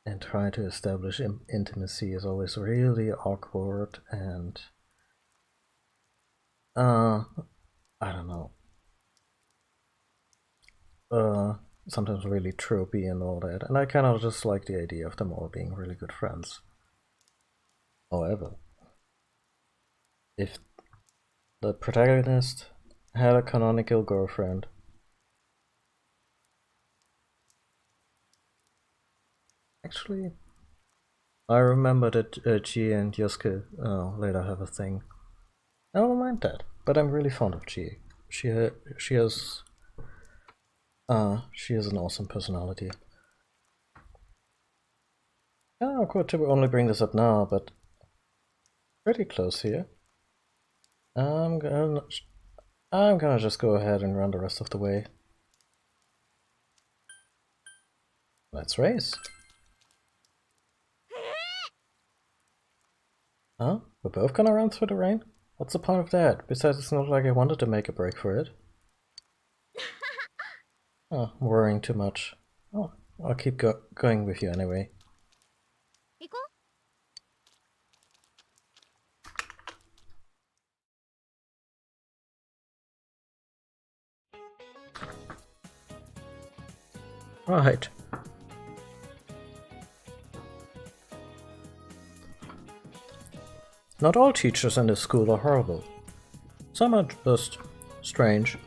and trying to establish intimacy is always really awkward, and I don't know. sometimes really tropey and all that, and I kind of just like the idea of them all being really good friends. However, if the protagonist had a canonical girlfriend, actually, I remember that Chie and Yosuke later have a thing. I don't mind that, but I'm really fond of Chie. She has an awesome personality. Yeah, of course, to only bring this up now, but pretty close here. I'm gonna just go ahead and run the rest of the way. Let's race. Huh? We're both gonna run through the rain? What's the point of that? Besides, it's not like I wanted to make a break for it. Oh, I'm worrying too much. Oh, I'll keep going with you anyway. 行こう。 Right. Not all teachers in this school are horrible. Some are just strange.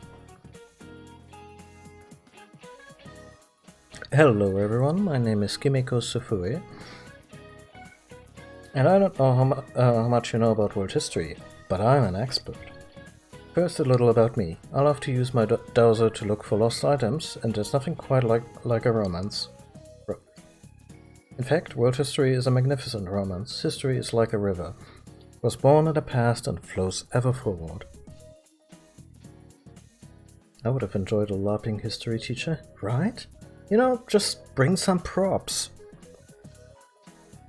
Hello everyone, my name is Kimiko Sufui. And I don't know how much you know about world history, but I'm an expert. First, a little about me. I love to use my dowser to look for lost items, and there's nothing quite like a romance. In fact, world history is a magnificent romance. History is like a river. It was born in the past and flows ever forward. I would have enjoyed a LARPing history teacher, right? You know, just bring some props.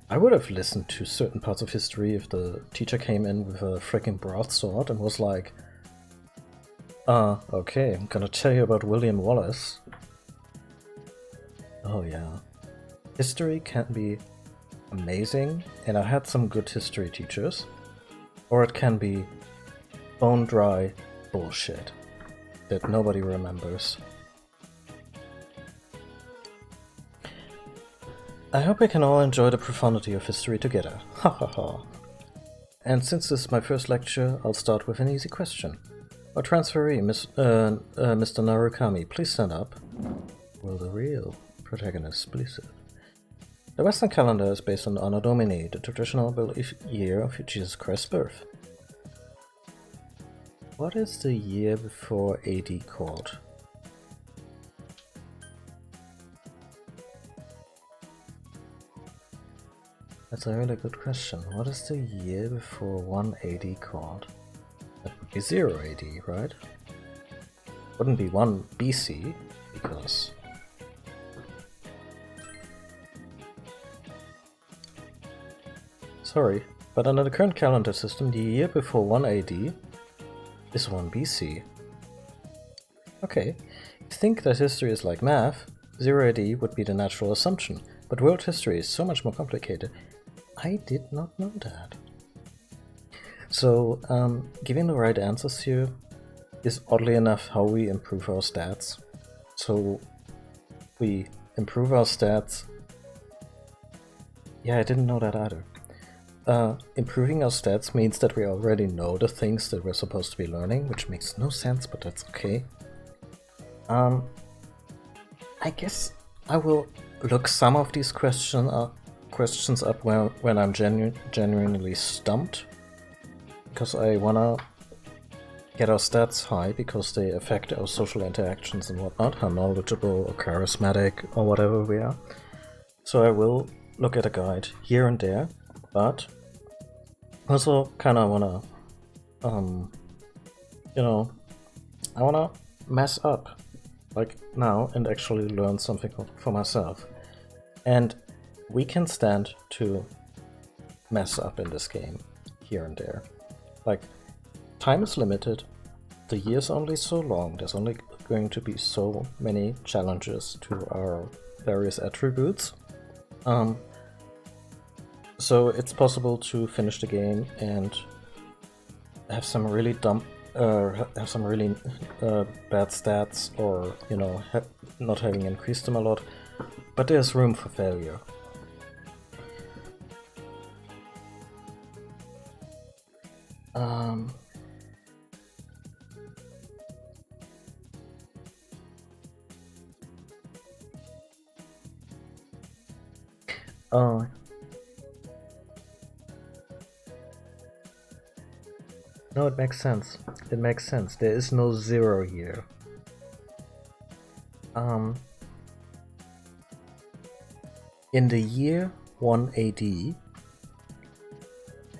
I would have listened to certain parts of history if the teacher came in with a freaking broadsword and was like, okay, I'm gonna tell you about William Wallace. Oh yeah. History can be amazing, and I had some good history teachers. Or it can be bone dry bullshit that nobody remembers. I hope we can all enjoy the profundity of history together. Ha ha ha. And since this is my first lecture, I'll start with an easy question. Our transferee, Mr. Narukami, please stand up. Will the real protagonist please sit? The Western calendar is based on Anno Domini, the traditional belief year of Jesus Christ's birth. What is the year before AD called? That's a really good question. What is the year before 1 AD called? That would be 0 AD, right? Wouldn't be 1 BC, because... Sorry, but under the current calendar system, the year before 1 AD is 1 BC. Okay, if you think that history is like math, 0 AD would be the natural assumption, but world history is so much more complicated. I did not know that. So, giving the right answers here is oddly enough how we improve our stats. So, we improve our stats. Yeah, I didn't know that either. Improving our stats means that we already know the things that we're supposed to be learning, which makes no sense, but that's okay. I guess I will look some of these questions up when I'm genuinely stumped, because I wanna get our stats high because they affect our social interactions and whatnot, how knowledgeable or charismatic or whatever we are. So I will look at a guide here and there, but also kinda wanna, you know, I wanna mess up, like now, and actually learn something for myself. And we can stand to mess up in this game, here and there. Like, time is limited, the year's only so long, there's only going to be so many challenges to our various attributes. So it's possible to finish the game and have some really dumb have some really bad stats, or not having increased them a lot, but there's room for failure. Oh. No, it makes sense. It makes sense. There is no 0 here. In the year 1 AD,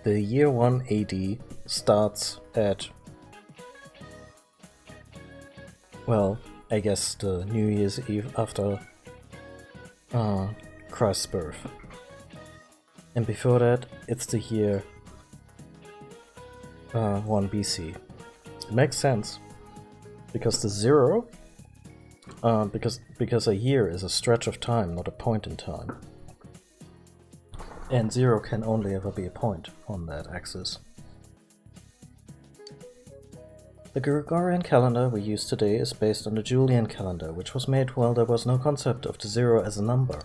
the year 1 AD starts at, well, I guess the New Year's Eve after Christ's birth. And before that, it's the year 1 BC. It makes sense, because the 0, because a year is a stretch of time, not a point in time. And 0 can only ever be a point on that axis. The Gregorian calendar we use today is based on the Julian calendar, which was made while there was no concept of the 0 as a number.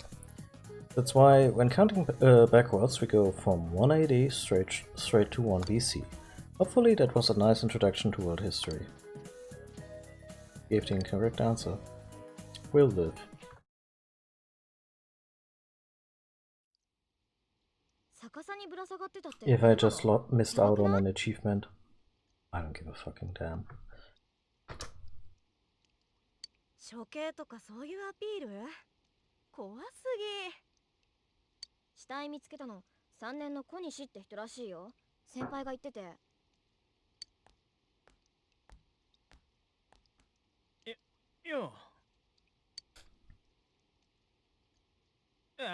That's why, when counting backwards, we go from 1 AD straight to 1 BC. Hopefully that was a nice introduction to world history. Gave the incorrect answer. Will live. If I just missed out on an achievement, I don't give a fucking damn. 処刑とかそういうアピール？怖すぎ。死体見つけたの3年の小西って人らしいよ。先輩が言ってて。よ。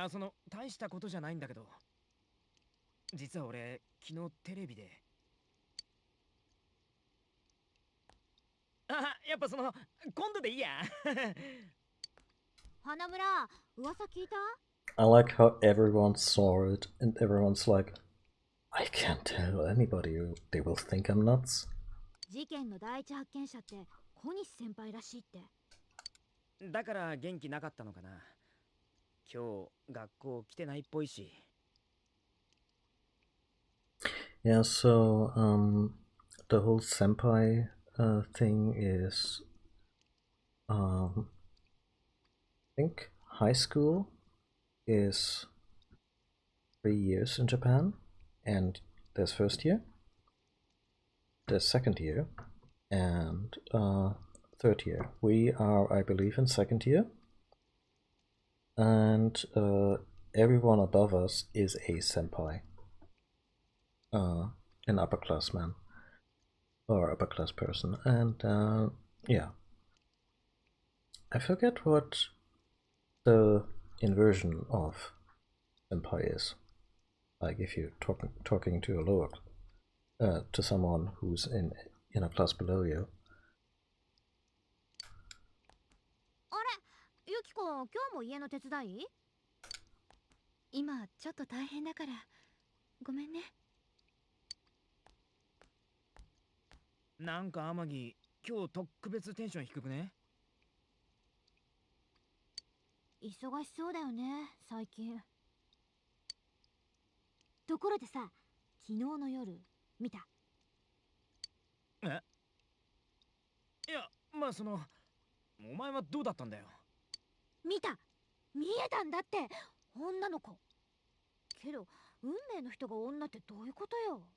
その大したことじゃないんだけど、実は俺昨日テレビで。やっぱその今度でいいや。花村、噂聞いた？ I like how everyone saw it and everyone's like, I can't tell anybody, they will think I'm nuts. 事件の第一発見者って小西先輩らしいって。だから元気なかったのかな。今日学校来てないっぽいし。Yeah, so the whole senpai thing is I think high school is 3 years in Japan, and there's first year, there's second year, and third year. We are, I believe, in second year, and everyone above us is a senpai, an upperclassman or upper class person, and yeah, I forget what the inversion of senpai is. Like if you're talking to a lower, to someone who's in a class below you. あれ、ユキコ、今日も家の手伝い？今ちょっと大変だからごめんね。なんか天城、今日特別テンション低くね？忙しそうだよね、最近。ところでさ、昨日の夜見た？いや、まあその、お前はどうだったんだよ。見えたんだって、女の子。けど運命の人が女ってどういうことよ。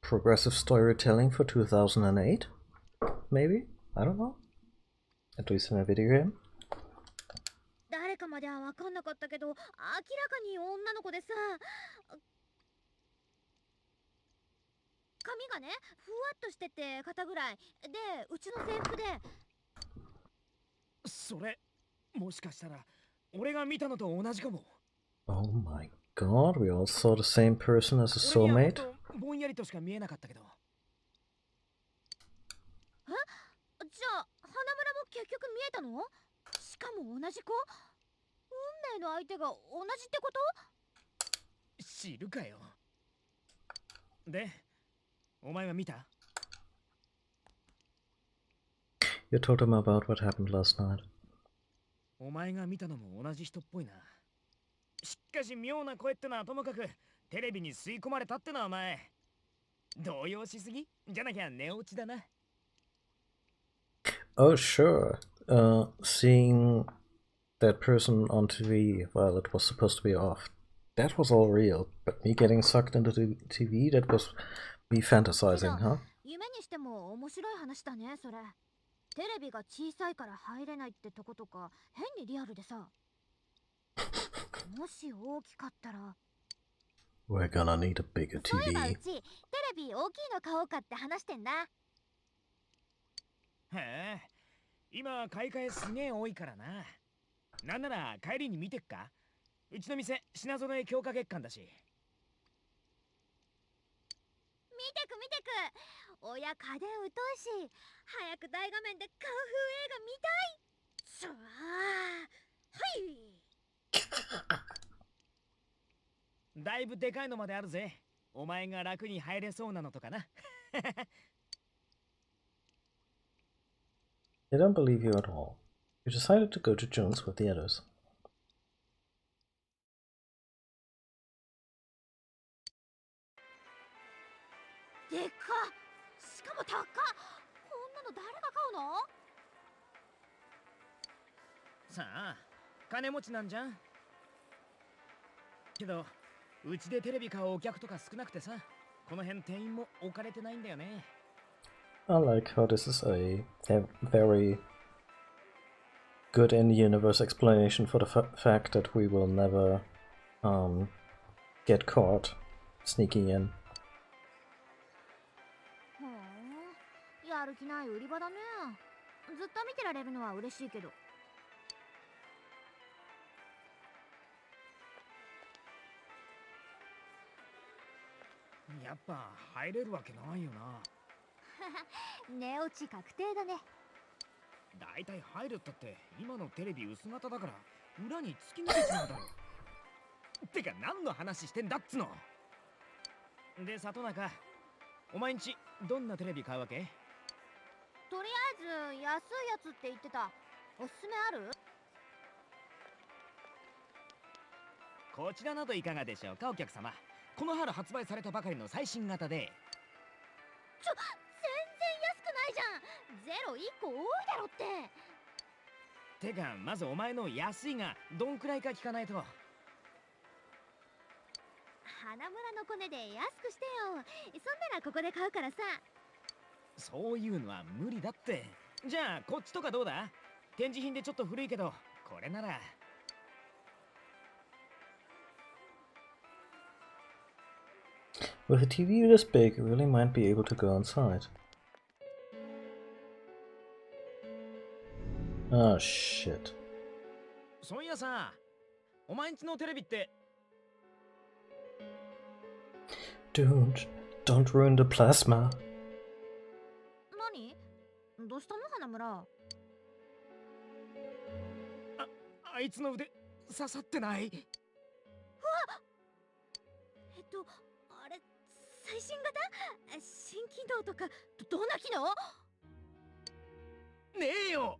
Progressive storytelling for 2008? Maybe? I don't know. At least in a video game. 誰かまでは分かんなかったけど、明らかに女の子でさ、髪がね、ふわっとしてて肩ぐらいで、うちの制服で。それ、もしかしたら俺が見たのと同じかも。Oh my god, we all saw the same person as a soulmate? ぼんやりとしか見えなかったけど。じゃあ花村も結局見えたの？しかも同じ子？運命の相手が同じってこと？知るかよ。で、お前は見た？ You told him about what happened last night. お前が見たのも同じ人っぽいな。しかし妙な声ってのはともかく、テレビに吸い込まれたってのはお前、動揺しすぎじゃなきゃ寝落ちだな。Oh, sure. Seeing that person on TV while it was supposed to be off, that was all real. But me getting sucked into the TV, that was me fantasizing, huh? 夢にしても面白い話だね、それ。テレビが小さいから入れないってとことか、変にリアルでさ。もし大きかったら。We're gonna need a bigger そういえばう TV. ち、テレビ大きいの買おうかって話してんだ。へえ、今買い替えすげえ多いからな。なんなら帰りに見てっか？うちの店品揃え強化月間だし。見てく見てく。親家電疎いし、早く大画面でカンフー映画見たい。しゃあ、はい。だいぶでかいのまであるぜ。お前が楽に入れそうなのとかな。I don't believe you at all. You decided to go to June's with the others. でっか。しかも高っ。こんなの誰が買うの？さあ、金持ちなんじゃん。けど、うちでテレビ買うお客とか少なくてさ、この辺店員も置かれてないんだよね。I like how this is a very good in-universe explanation for the fact that we will never get caught sneaking in. ほん、やる気ない売り場だね。ずっと見てられるのは嬉しいけど。やっぱ入れるわけないよな。寝落ち確定だね。だいたい入るったって今のテレビ薄型だから裏に突き抜けちまうだろ。てか何の話してんだっつの。で里中、お前んちどんなテレビ買うわけ？とりあえず安いやつって言ってた。おすすめある？こちらなどいかがでしょうかお客様。この春発売されたばかりの最新型で。全然安くないじゃん。ゼロ1個多いだろって。てかまずお前の安いがどんくらいか聞かないと。花村のコネで安くしてよ。そんならここで買うからさ。そういうのは無理だって。じゃあこっちとかどうだ？展示品でちょっと古いけどこれなら。With a TV this big, you really might be able to go inside. Oh shit. そういやさ、お前んちのテレビって。Don't ruin the plasma. 何？どうしたの花村？あいつの腕刺さってない？うわっ！あれ最新型？新機能とかどんな機能？ねえよ。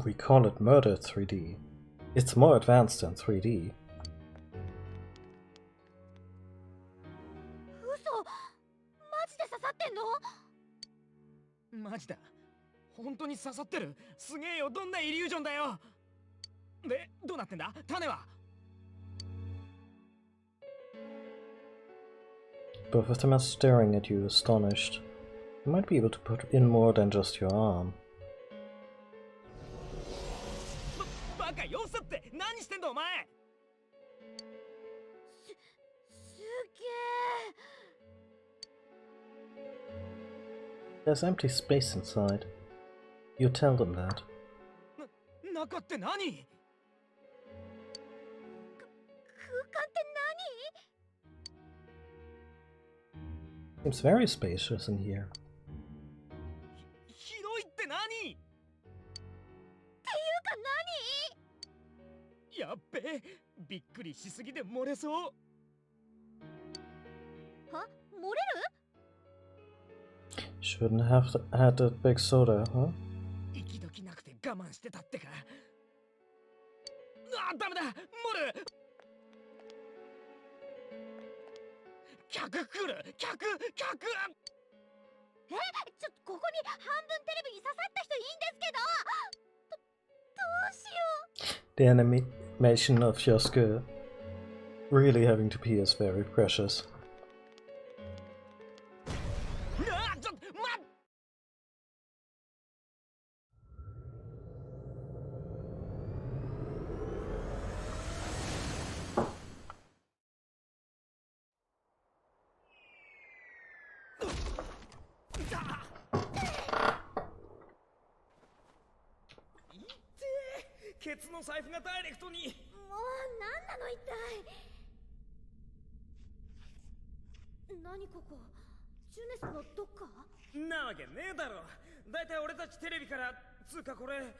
We call it Murder 3D. It's more advanced than 3D. 嘘！マジで刺さってんの？マジだ。本当に刺さってる。すげえよ。どんなイリュージョンだよ。で、どうなってんだ？種は。Both of them are staring at you, astonished. You might be able to put in more than just your arm. バカよさって。何してんだお前。すげえ。 There's empty space inside. You tell them that. 中って何？空間って何？ Seems very spacious in here. 広いって何？っていうか何？やっべえ、びっくりしすぎで漏れそう。は？漏れる？ Shouldn't have had that big soda, huh? 息どきなくて我慢してたってか。あ、ダメだ、モル。客来る、客。ここに半分テレビに刺さった人いいんですけど。どうしよう。The animation of Yosuke really having to pee is very precious. あ、ちょっと待っ。ケツの財布がダイレクトに。もう何なの一体。何ここ、ジュネスのどっか。なわけねえだろ。だいたい俺たちテレビからつうかこれ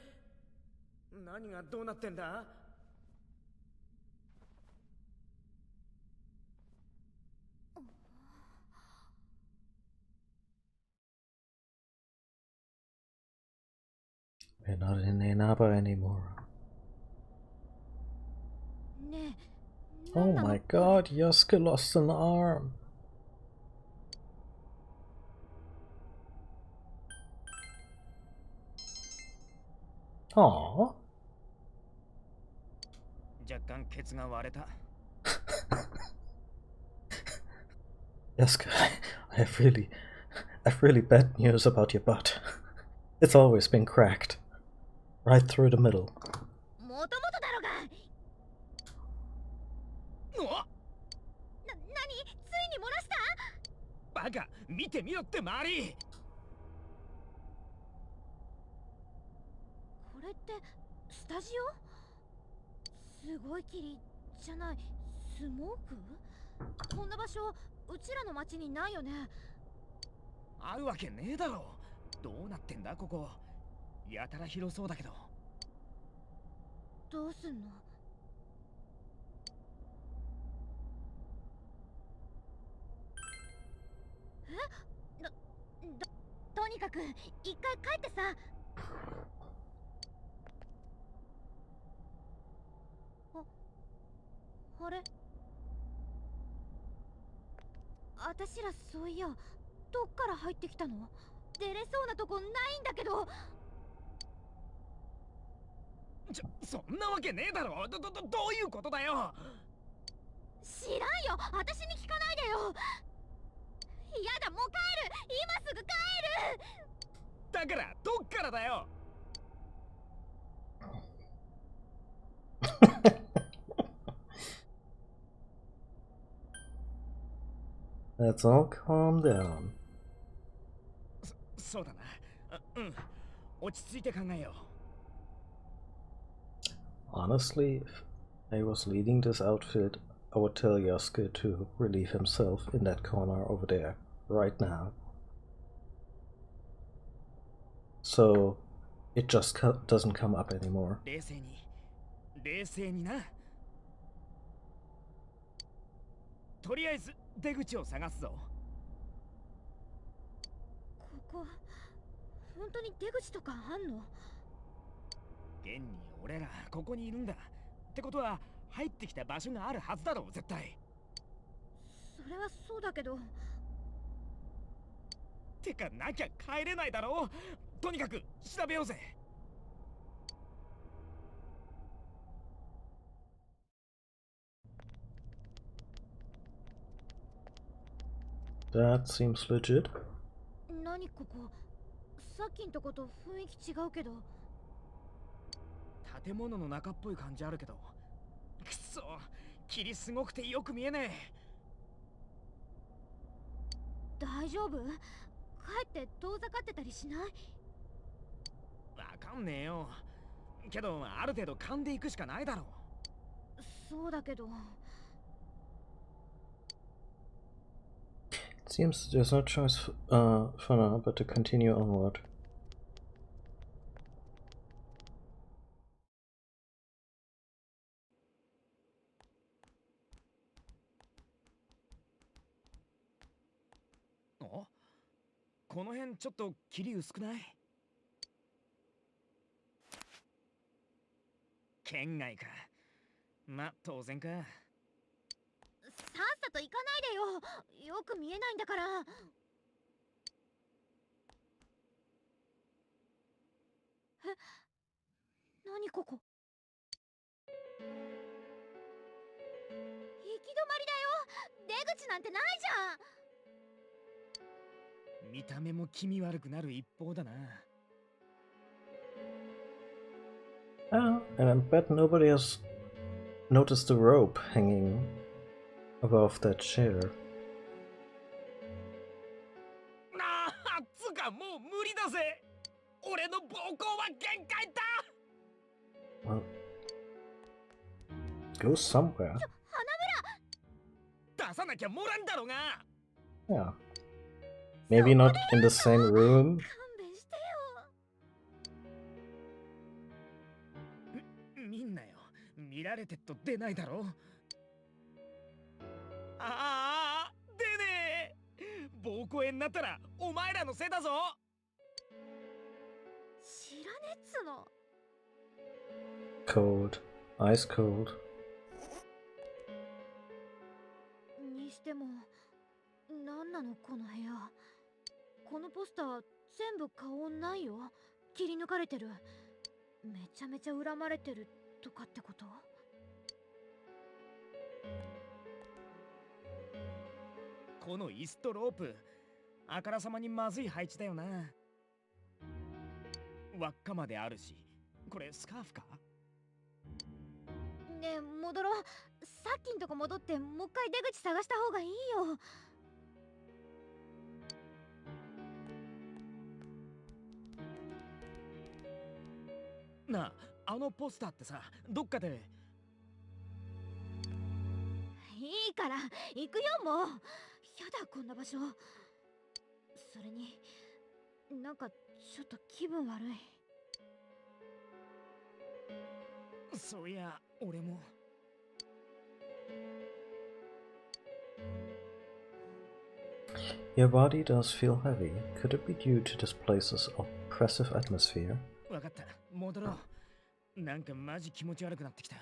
何がどうなってんだ。We're not in Inaba anymore. ねえ。 Oh my god, Yosuke lost an arm. Aww. 若干ケツが割れた。Yosuke, I've really bad news about your butt. It's always been cracked. Right through the middle. もともとだろが。何、ついに漏らした。バカ、見てみろって周り。これってスタジオ？すごい霧じゃない、スモーク？こんな場所うちらの町にないよね。あるわけねえだろ。どうなってんだここ。やたら広そうだけど。どうすんの？とにかく一回帰ってさ。あれ、あたしらそういやどっから入ってきたの？出れそうなとこないんだけど。そんなわけねえだろ。どういうことだよ。知らんよ、あたしに聞かないでよ。やだ、もう帰る、今すぐ帰る。だからどっからだよ。Let's all calm down. そうだな。うん。落ち着いて考えよう。 Honestly, if I was leading this outfit, I would tell Yosuke to relieve himself in that corner over there, right now. So it just doesn't come up anymore. 冷静にな。とりあえず出口を探すぞ。ここ本当に出口とかあんの？現に俺らここにいるんだ。ってことは入ってきた場所があるはずだろう、絶対。それはそうだけど。てかなきゃ帰れないだろう。とにかく調べようぜ。That seems legit. 何ここ、さっきんとこと雰囲気違うけど。建物の中っぽい感じあるけど。くそ、霧すごくてよく見えねえ。大丈夫？帰って遠ざかってたりしない？わかんねえよ。けどある程度勘でいくしかないだろう。そうだけど。It seems there's no choice for now but to continue onward. この辺ちょっと切り薄くない？県外か。まあ当然か。さっさと行かないでよ。よく見えないんだから。え、何ここ。行き止まりだよ。出口なんてないじゃん。見た目も気味悪くなる一方だな。Oh, and I bet nobody has noticed the rope hanging above that chair. つかもう無理だぜ。俺の膀胱は限界だ。Well, go somewhere. 出さなきゃもらんだろうが。Yeah. Maybe not in the same room. 勘弁してよ。見んなよ。見られてっと出ないだろ。ああ、出ねえ。膀胱炎になったらお前らのせいだぞ。知らねえっつの。Cold. Ice cold. にしても、なんなのこの部屋。このポスター全部顔ないよ。切り抜かれてる。めちゃめちゃ恨まれてるとかってこと？この椅子とロープ、あからさまにまずい配置だよな。輪っかまであるし、これスカーフか？ねえ、戻ろう。さっきんとこ戻ってもう一回出口探した方がいいよ。なあ、あのポスターってさ、どっかで。いいから行くよもう。やだこんな場所。それになんかちょっと気分悪い。そういや俺も。Your body does feel heavy. Could it be due to this place's oppressive atmosphere? わかった、戻ろう。なんかマジ気持ち悪くなってきた。や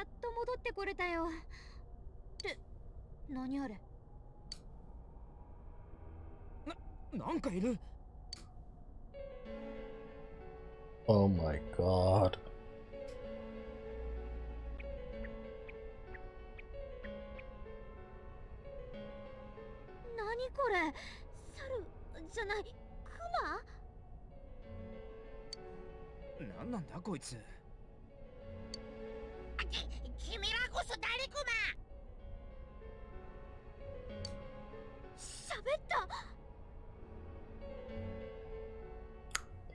っと戻ってこれたよ。って何あれ。なんかいる。Oh my god. 何これ。猿じゃない、クマ？なんなんだこいつ。君らこそ誰クマ？喋った。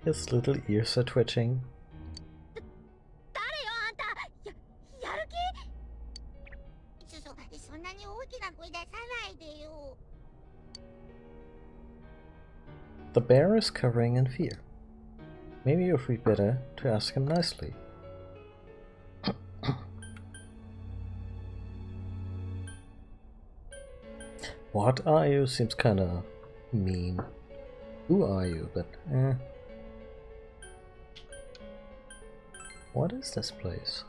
His little ears are twitching. 誰よあんた。やる気？そんなに大きな声出さないでよ。The bear is cowering in fear. Maybe it would be better to ask him nicely. What are you? Seems kinda mean. Who are you? But What is this place?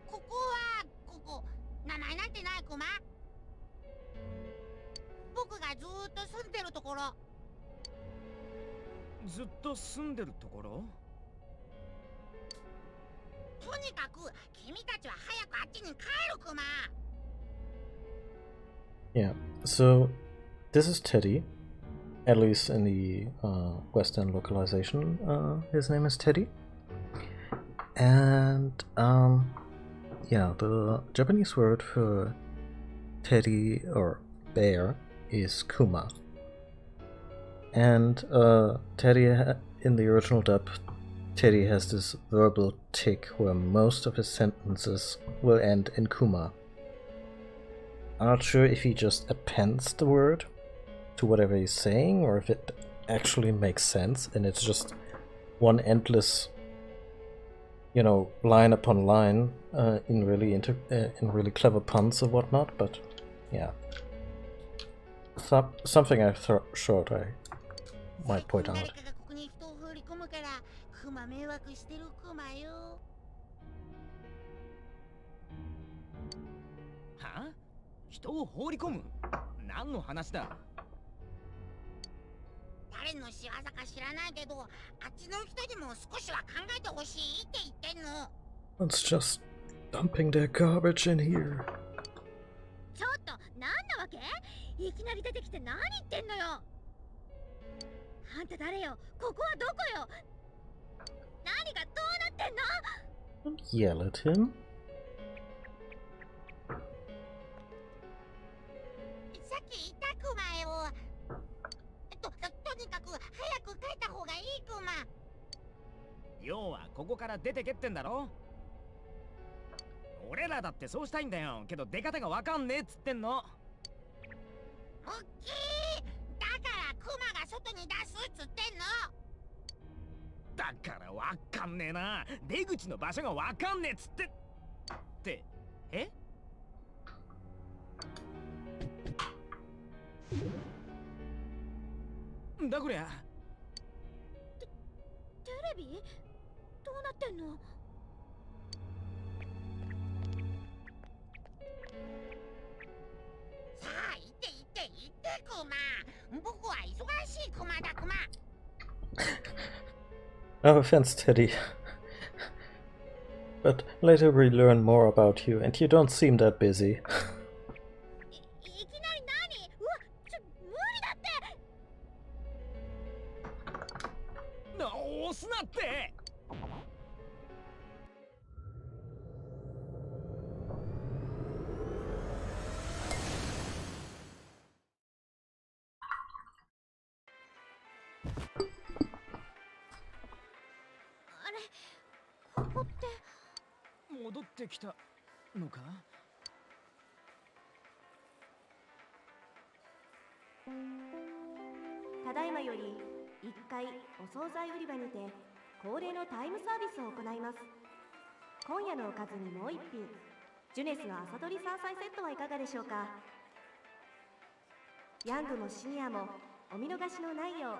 ここはここ。名前なんてないクマ。僕がずーっと住んでるところ。ずっと住んでるところ？とにかく君たちは早くあっちに帰るクマ。Yeah, so this is Teddy. At least in the Western localization, his name is Teddy. And yeah, the Japanese word for teddy or bear is kuma. And Teddy, in the original dub, Teddy has this verbal tick where most of his sentences will end in kuma. I'm not sure if he just appends the word to whatever he's saying or if it actually makes sense and it's just one endless you know, line upon line in really clever puns or whatnot. But yeah, something I thought I might point out. 誰かがここに人を放り込むからクマ迷惑してるクマよ。はあ？人を放り込む？何の話だ？誰の仕業か知らないけど、あっちの人にも少しは考えてほしいって言ってんの。It's just dumping their garbage in here. ちょっと何なわけ？いきなり出てきて何言ってんのよ。あんた誰よ？ここはどこよ？何がどうなってんの？ Don't yell at him. さっき言ったクマよ。とにかく早く帰った方がいいクマ。要はここから出てけってんだろ？俺らだってそうしたいんだよ。けど出方がわかんねえっつってんの。おっきい。だからクマが外に出すっつってんの。だからわかんねえな。出口の場所がわかんねえっつってえ？だこりゃ。テレビ？どうなってんの？さあ行ってクマ。僕は忙しいクマだクマ。No offense, Teddy. But later we learn more about you, and you don't seem that busy. いきなり何？うわ、無理だって。押すなって。あれ、ここって。戻ってきたのか？ただいまより1階お惣菜売り場にて恒例のタイムサービスを行います。今夜のおかずにもう一品、ジュネスの朝取り山菜セットはいかがでしょうか。ヤングもシニアもお見逃しのないよ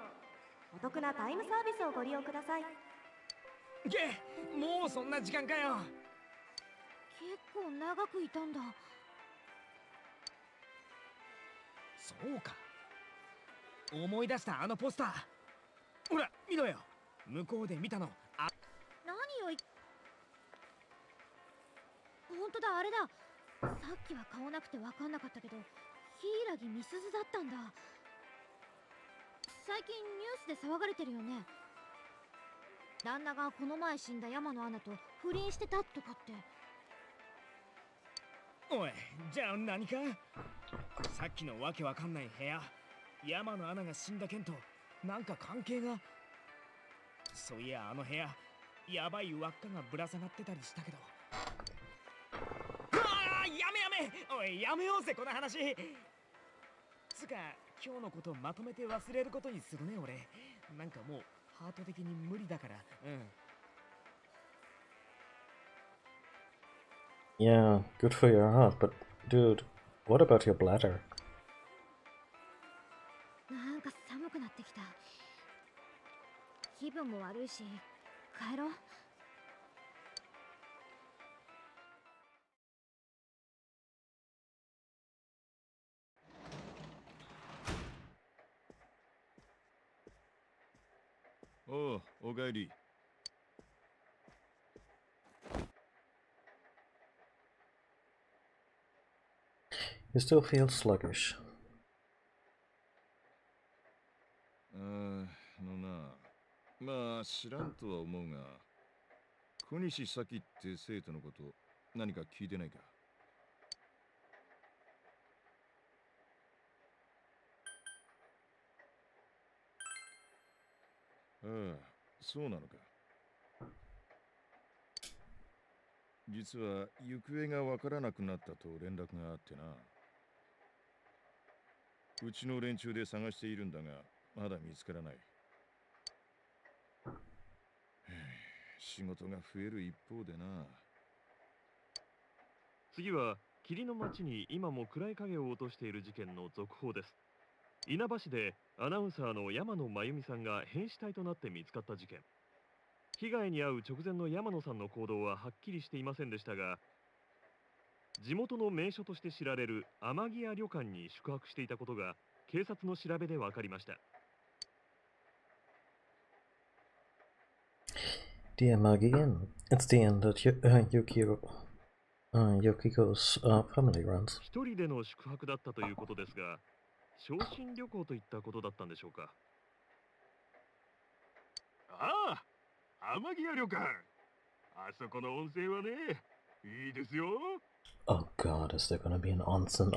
うお得なタイムサービスをご利用ください。もうそんな時間かよ。結構長くいたんだ。そうか。思い出したあのポスター。ほら見ろよ。向こうで見たの。何よ。本当だ、あれだ。さっきは顔なくて分かんなかったけど、柊美鈴だったんだ。最近ニュースで騒がれてるよね。旦那がこの前死んだ山野アナと不倫してたとかって。おい、じゃあ何か？さっきのわけわかんない部屋、山野アナが死んだ件となんか関係が。そういやあの部屋、やばい輪っかがぶら下がってたりしたけど。やめおい、やめようぜこの話。つか今日のことまとめて忘れることにするね俺。なんかもうハート的に無理だから。Yeah, good for your heart, but dude, what about your bladder? なんか寒くなってきた。気分も悪いし、帰ろう。おう、おかえり。You still feel sluggish. まあ知らんとは思うが、小西咲って生徒のこと何か聞いてないか？ああ、そうなのか。実は行方がわからなくなったと連絡があってな。うちの連中で探しているんだが、まだ見つからない。仕事が増える一方でな。次は霧の町に今も暗い影を落としている事件の続報です。稲葉市でアナウンサーの山野真由美さんが変死体となって見つかった事件。被害に遭う直前の山野さんの行動ははっきりしていませんでしたが、地元の名所として知られる天城屋旅館に宿泊していたことが警察の調べで分かりました。The Amagi Inn. It's the inn that Yukiko's family runs. 一人での宿泊だったということですが、昇進旅行といったことだったんでしょうか。ああ、天城屋旅館。あそこの温泉はね、いいですよ。Oh god, is there gonna be an onsen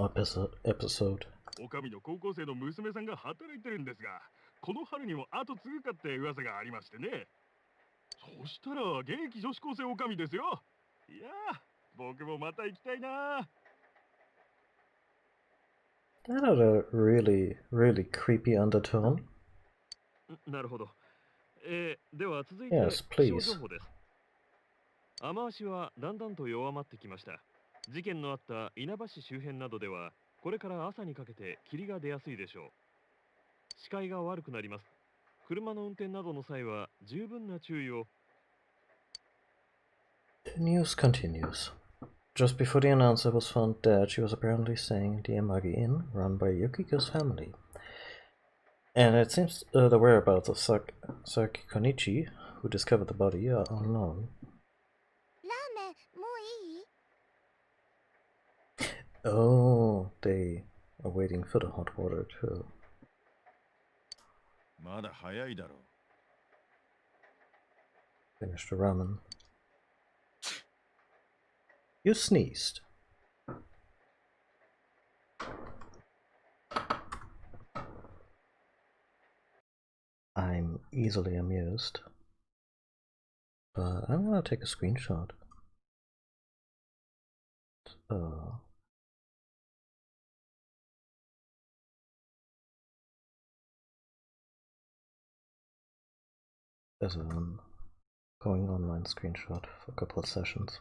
episode? おかみの高校生の娘さんが働いてるんですが、この春にも後継ぐかって噂がありましてね。そしたら現役女子高生おかみですよ。いやー、僕もまた行きたいな。 That had a really creepy undertone. なるほど。では続いて Yes, 気象 please. 情報です。雨足はだんだんと弱まってきました。事件のあった稲葉市周辺などではこれから朝にかけて霧が出やすいでしょう。視界が悪くなります。車の運転などの際は十分な注意を。 The news continues. Just before the announcer was found dead, she was apparently staying in the Amagi Inn, run by Yukiko's family. And it seems the whereabouts of Saki Konichi, who discovered the body, are unknown. ラーメンもういい？ Oh, they are waiting for the hot water too. まだ早いだろう。 Finish the ramen. You sneezed. I'm easily amused. But I'm gonna take a screenshot. As a going online screenshot for a couple of sessions.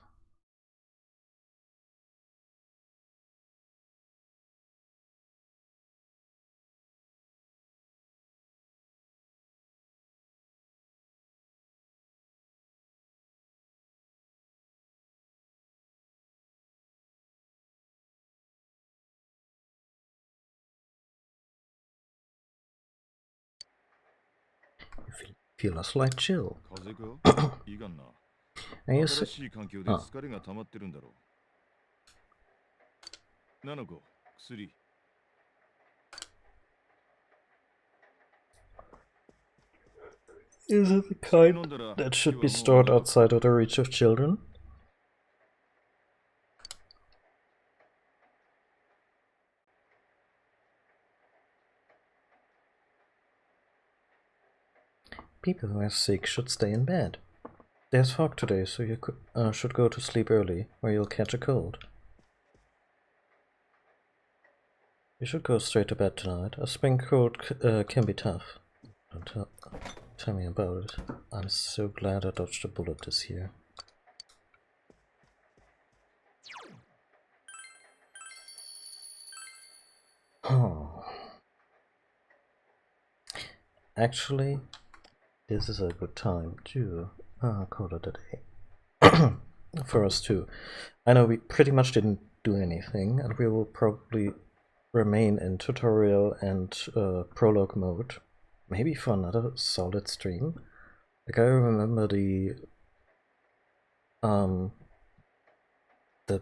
Feel a slight chill. 風邪かいいがんな。 And you 新 see, しい環境で疲れが溜まってるんだろう。7個、薬。is it the kind that should be stored outside of the reach of children? People who are sick should stay in bed. There's fog today, so you should go to sleep early, or you'll catch a cold. You should go straight to bed tonight. A spring cold can be tough. Don't tell me about it. I'm so glad I dodged a bullet this year. Oh. Actually, this is a good time to call it a day. For us too. I know we pretty much didn't do anything, and we will probably remain in tutorial and prologue mode, maybe for another solid stream. Like I remember the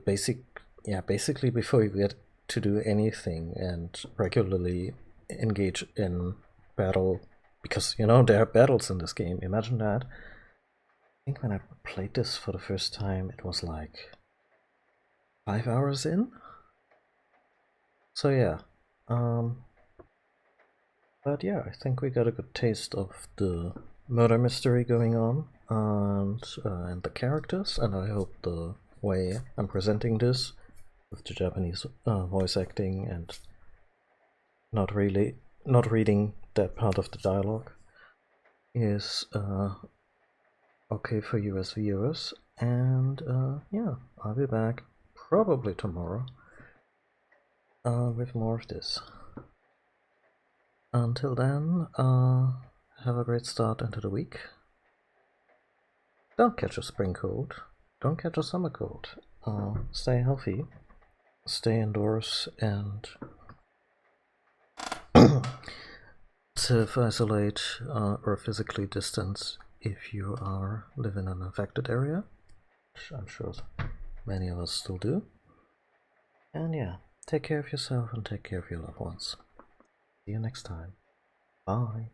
basically before you get to do anything and regularly engage in battle, because you know there are battles in this game. Imagine that. I think when I played this for the first time, it was like 5 hours in. So yeah, but yeah, I think we got a good taste of the murder mystery going on and the characters, and I hope the way I'm presenting this with the Japanese voice acting and not reading that part of the dialogue is okay for you as viewers. And yeah, I'll be back probably tomorrow with more of this. Until then, have a great start into the week. Don't catch a spring cold. Don't catch a summer cold. Stay healthy. Stay indoors and self-isolate or physically distance if you are live in an affected area, which I'm sure many of us still do. And yeah, take care of yourself and take care of your loved ones. See you next time. Bye.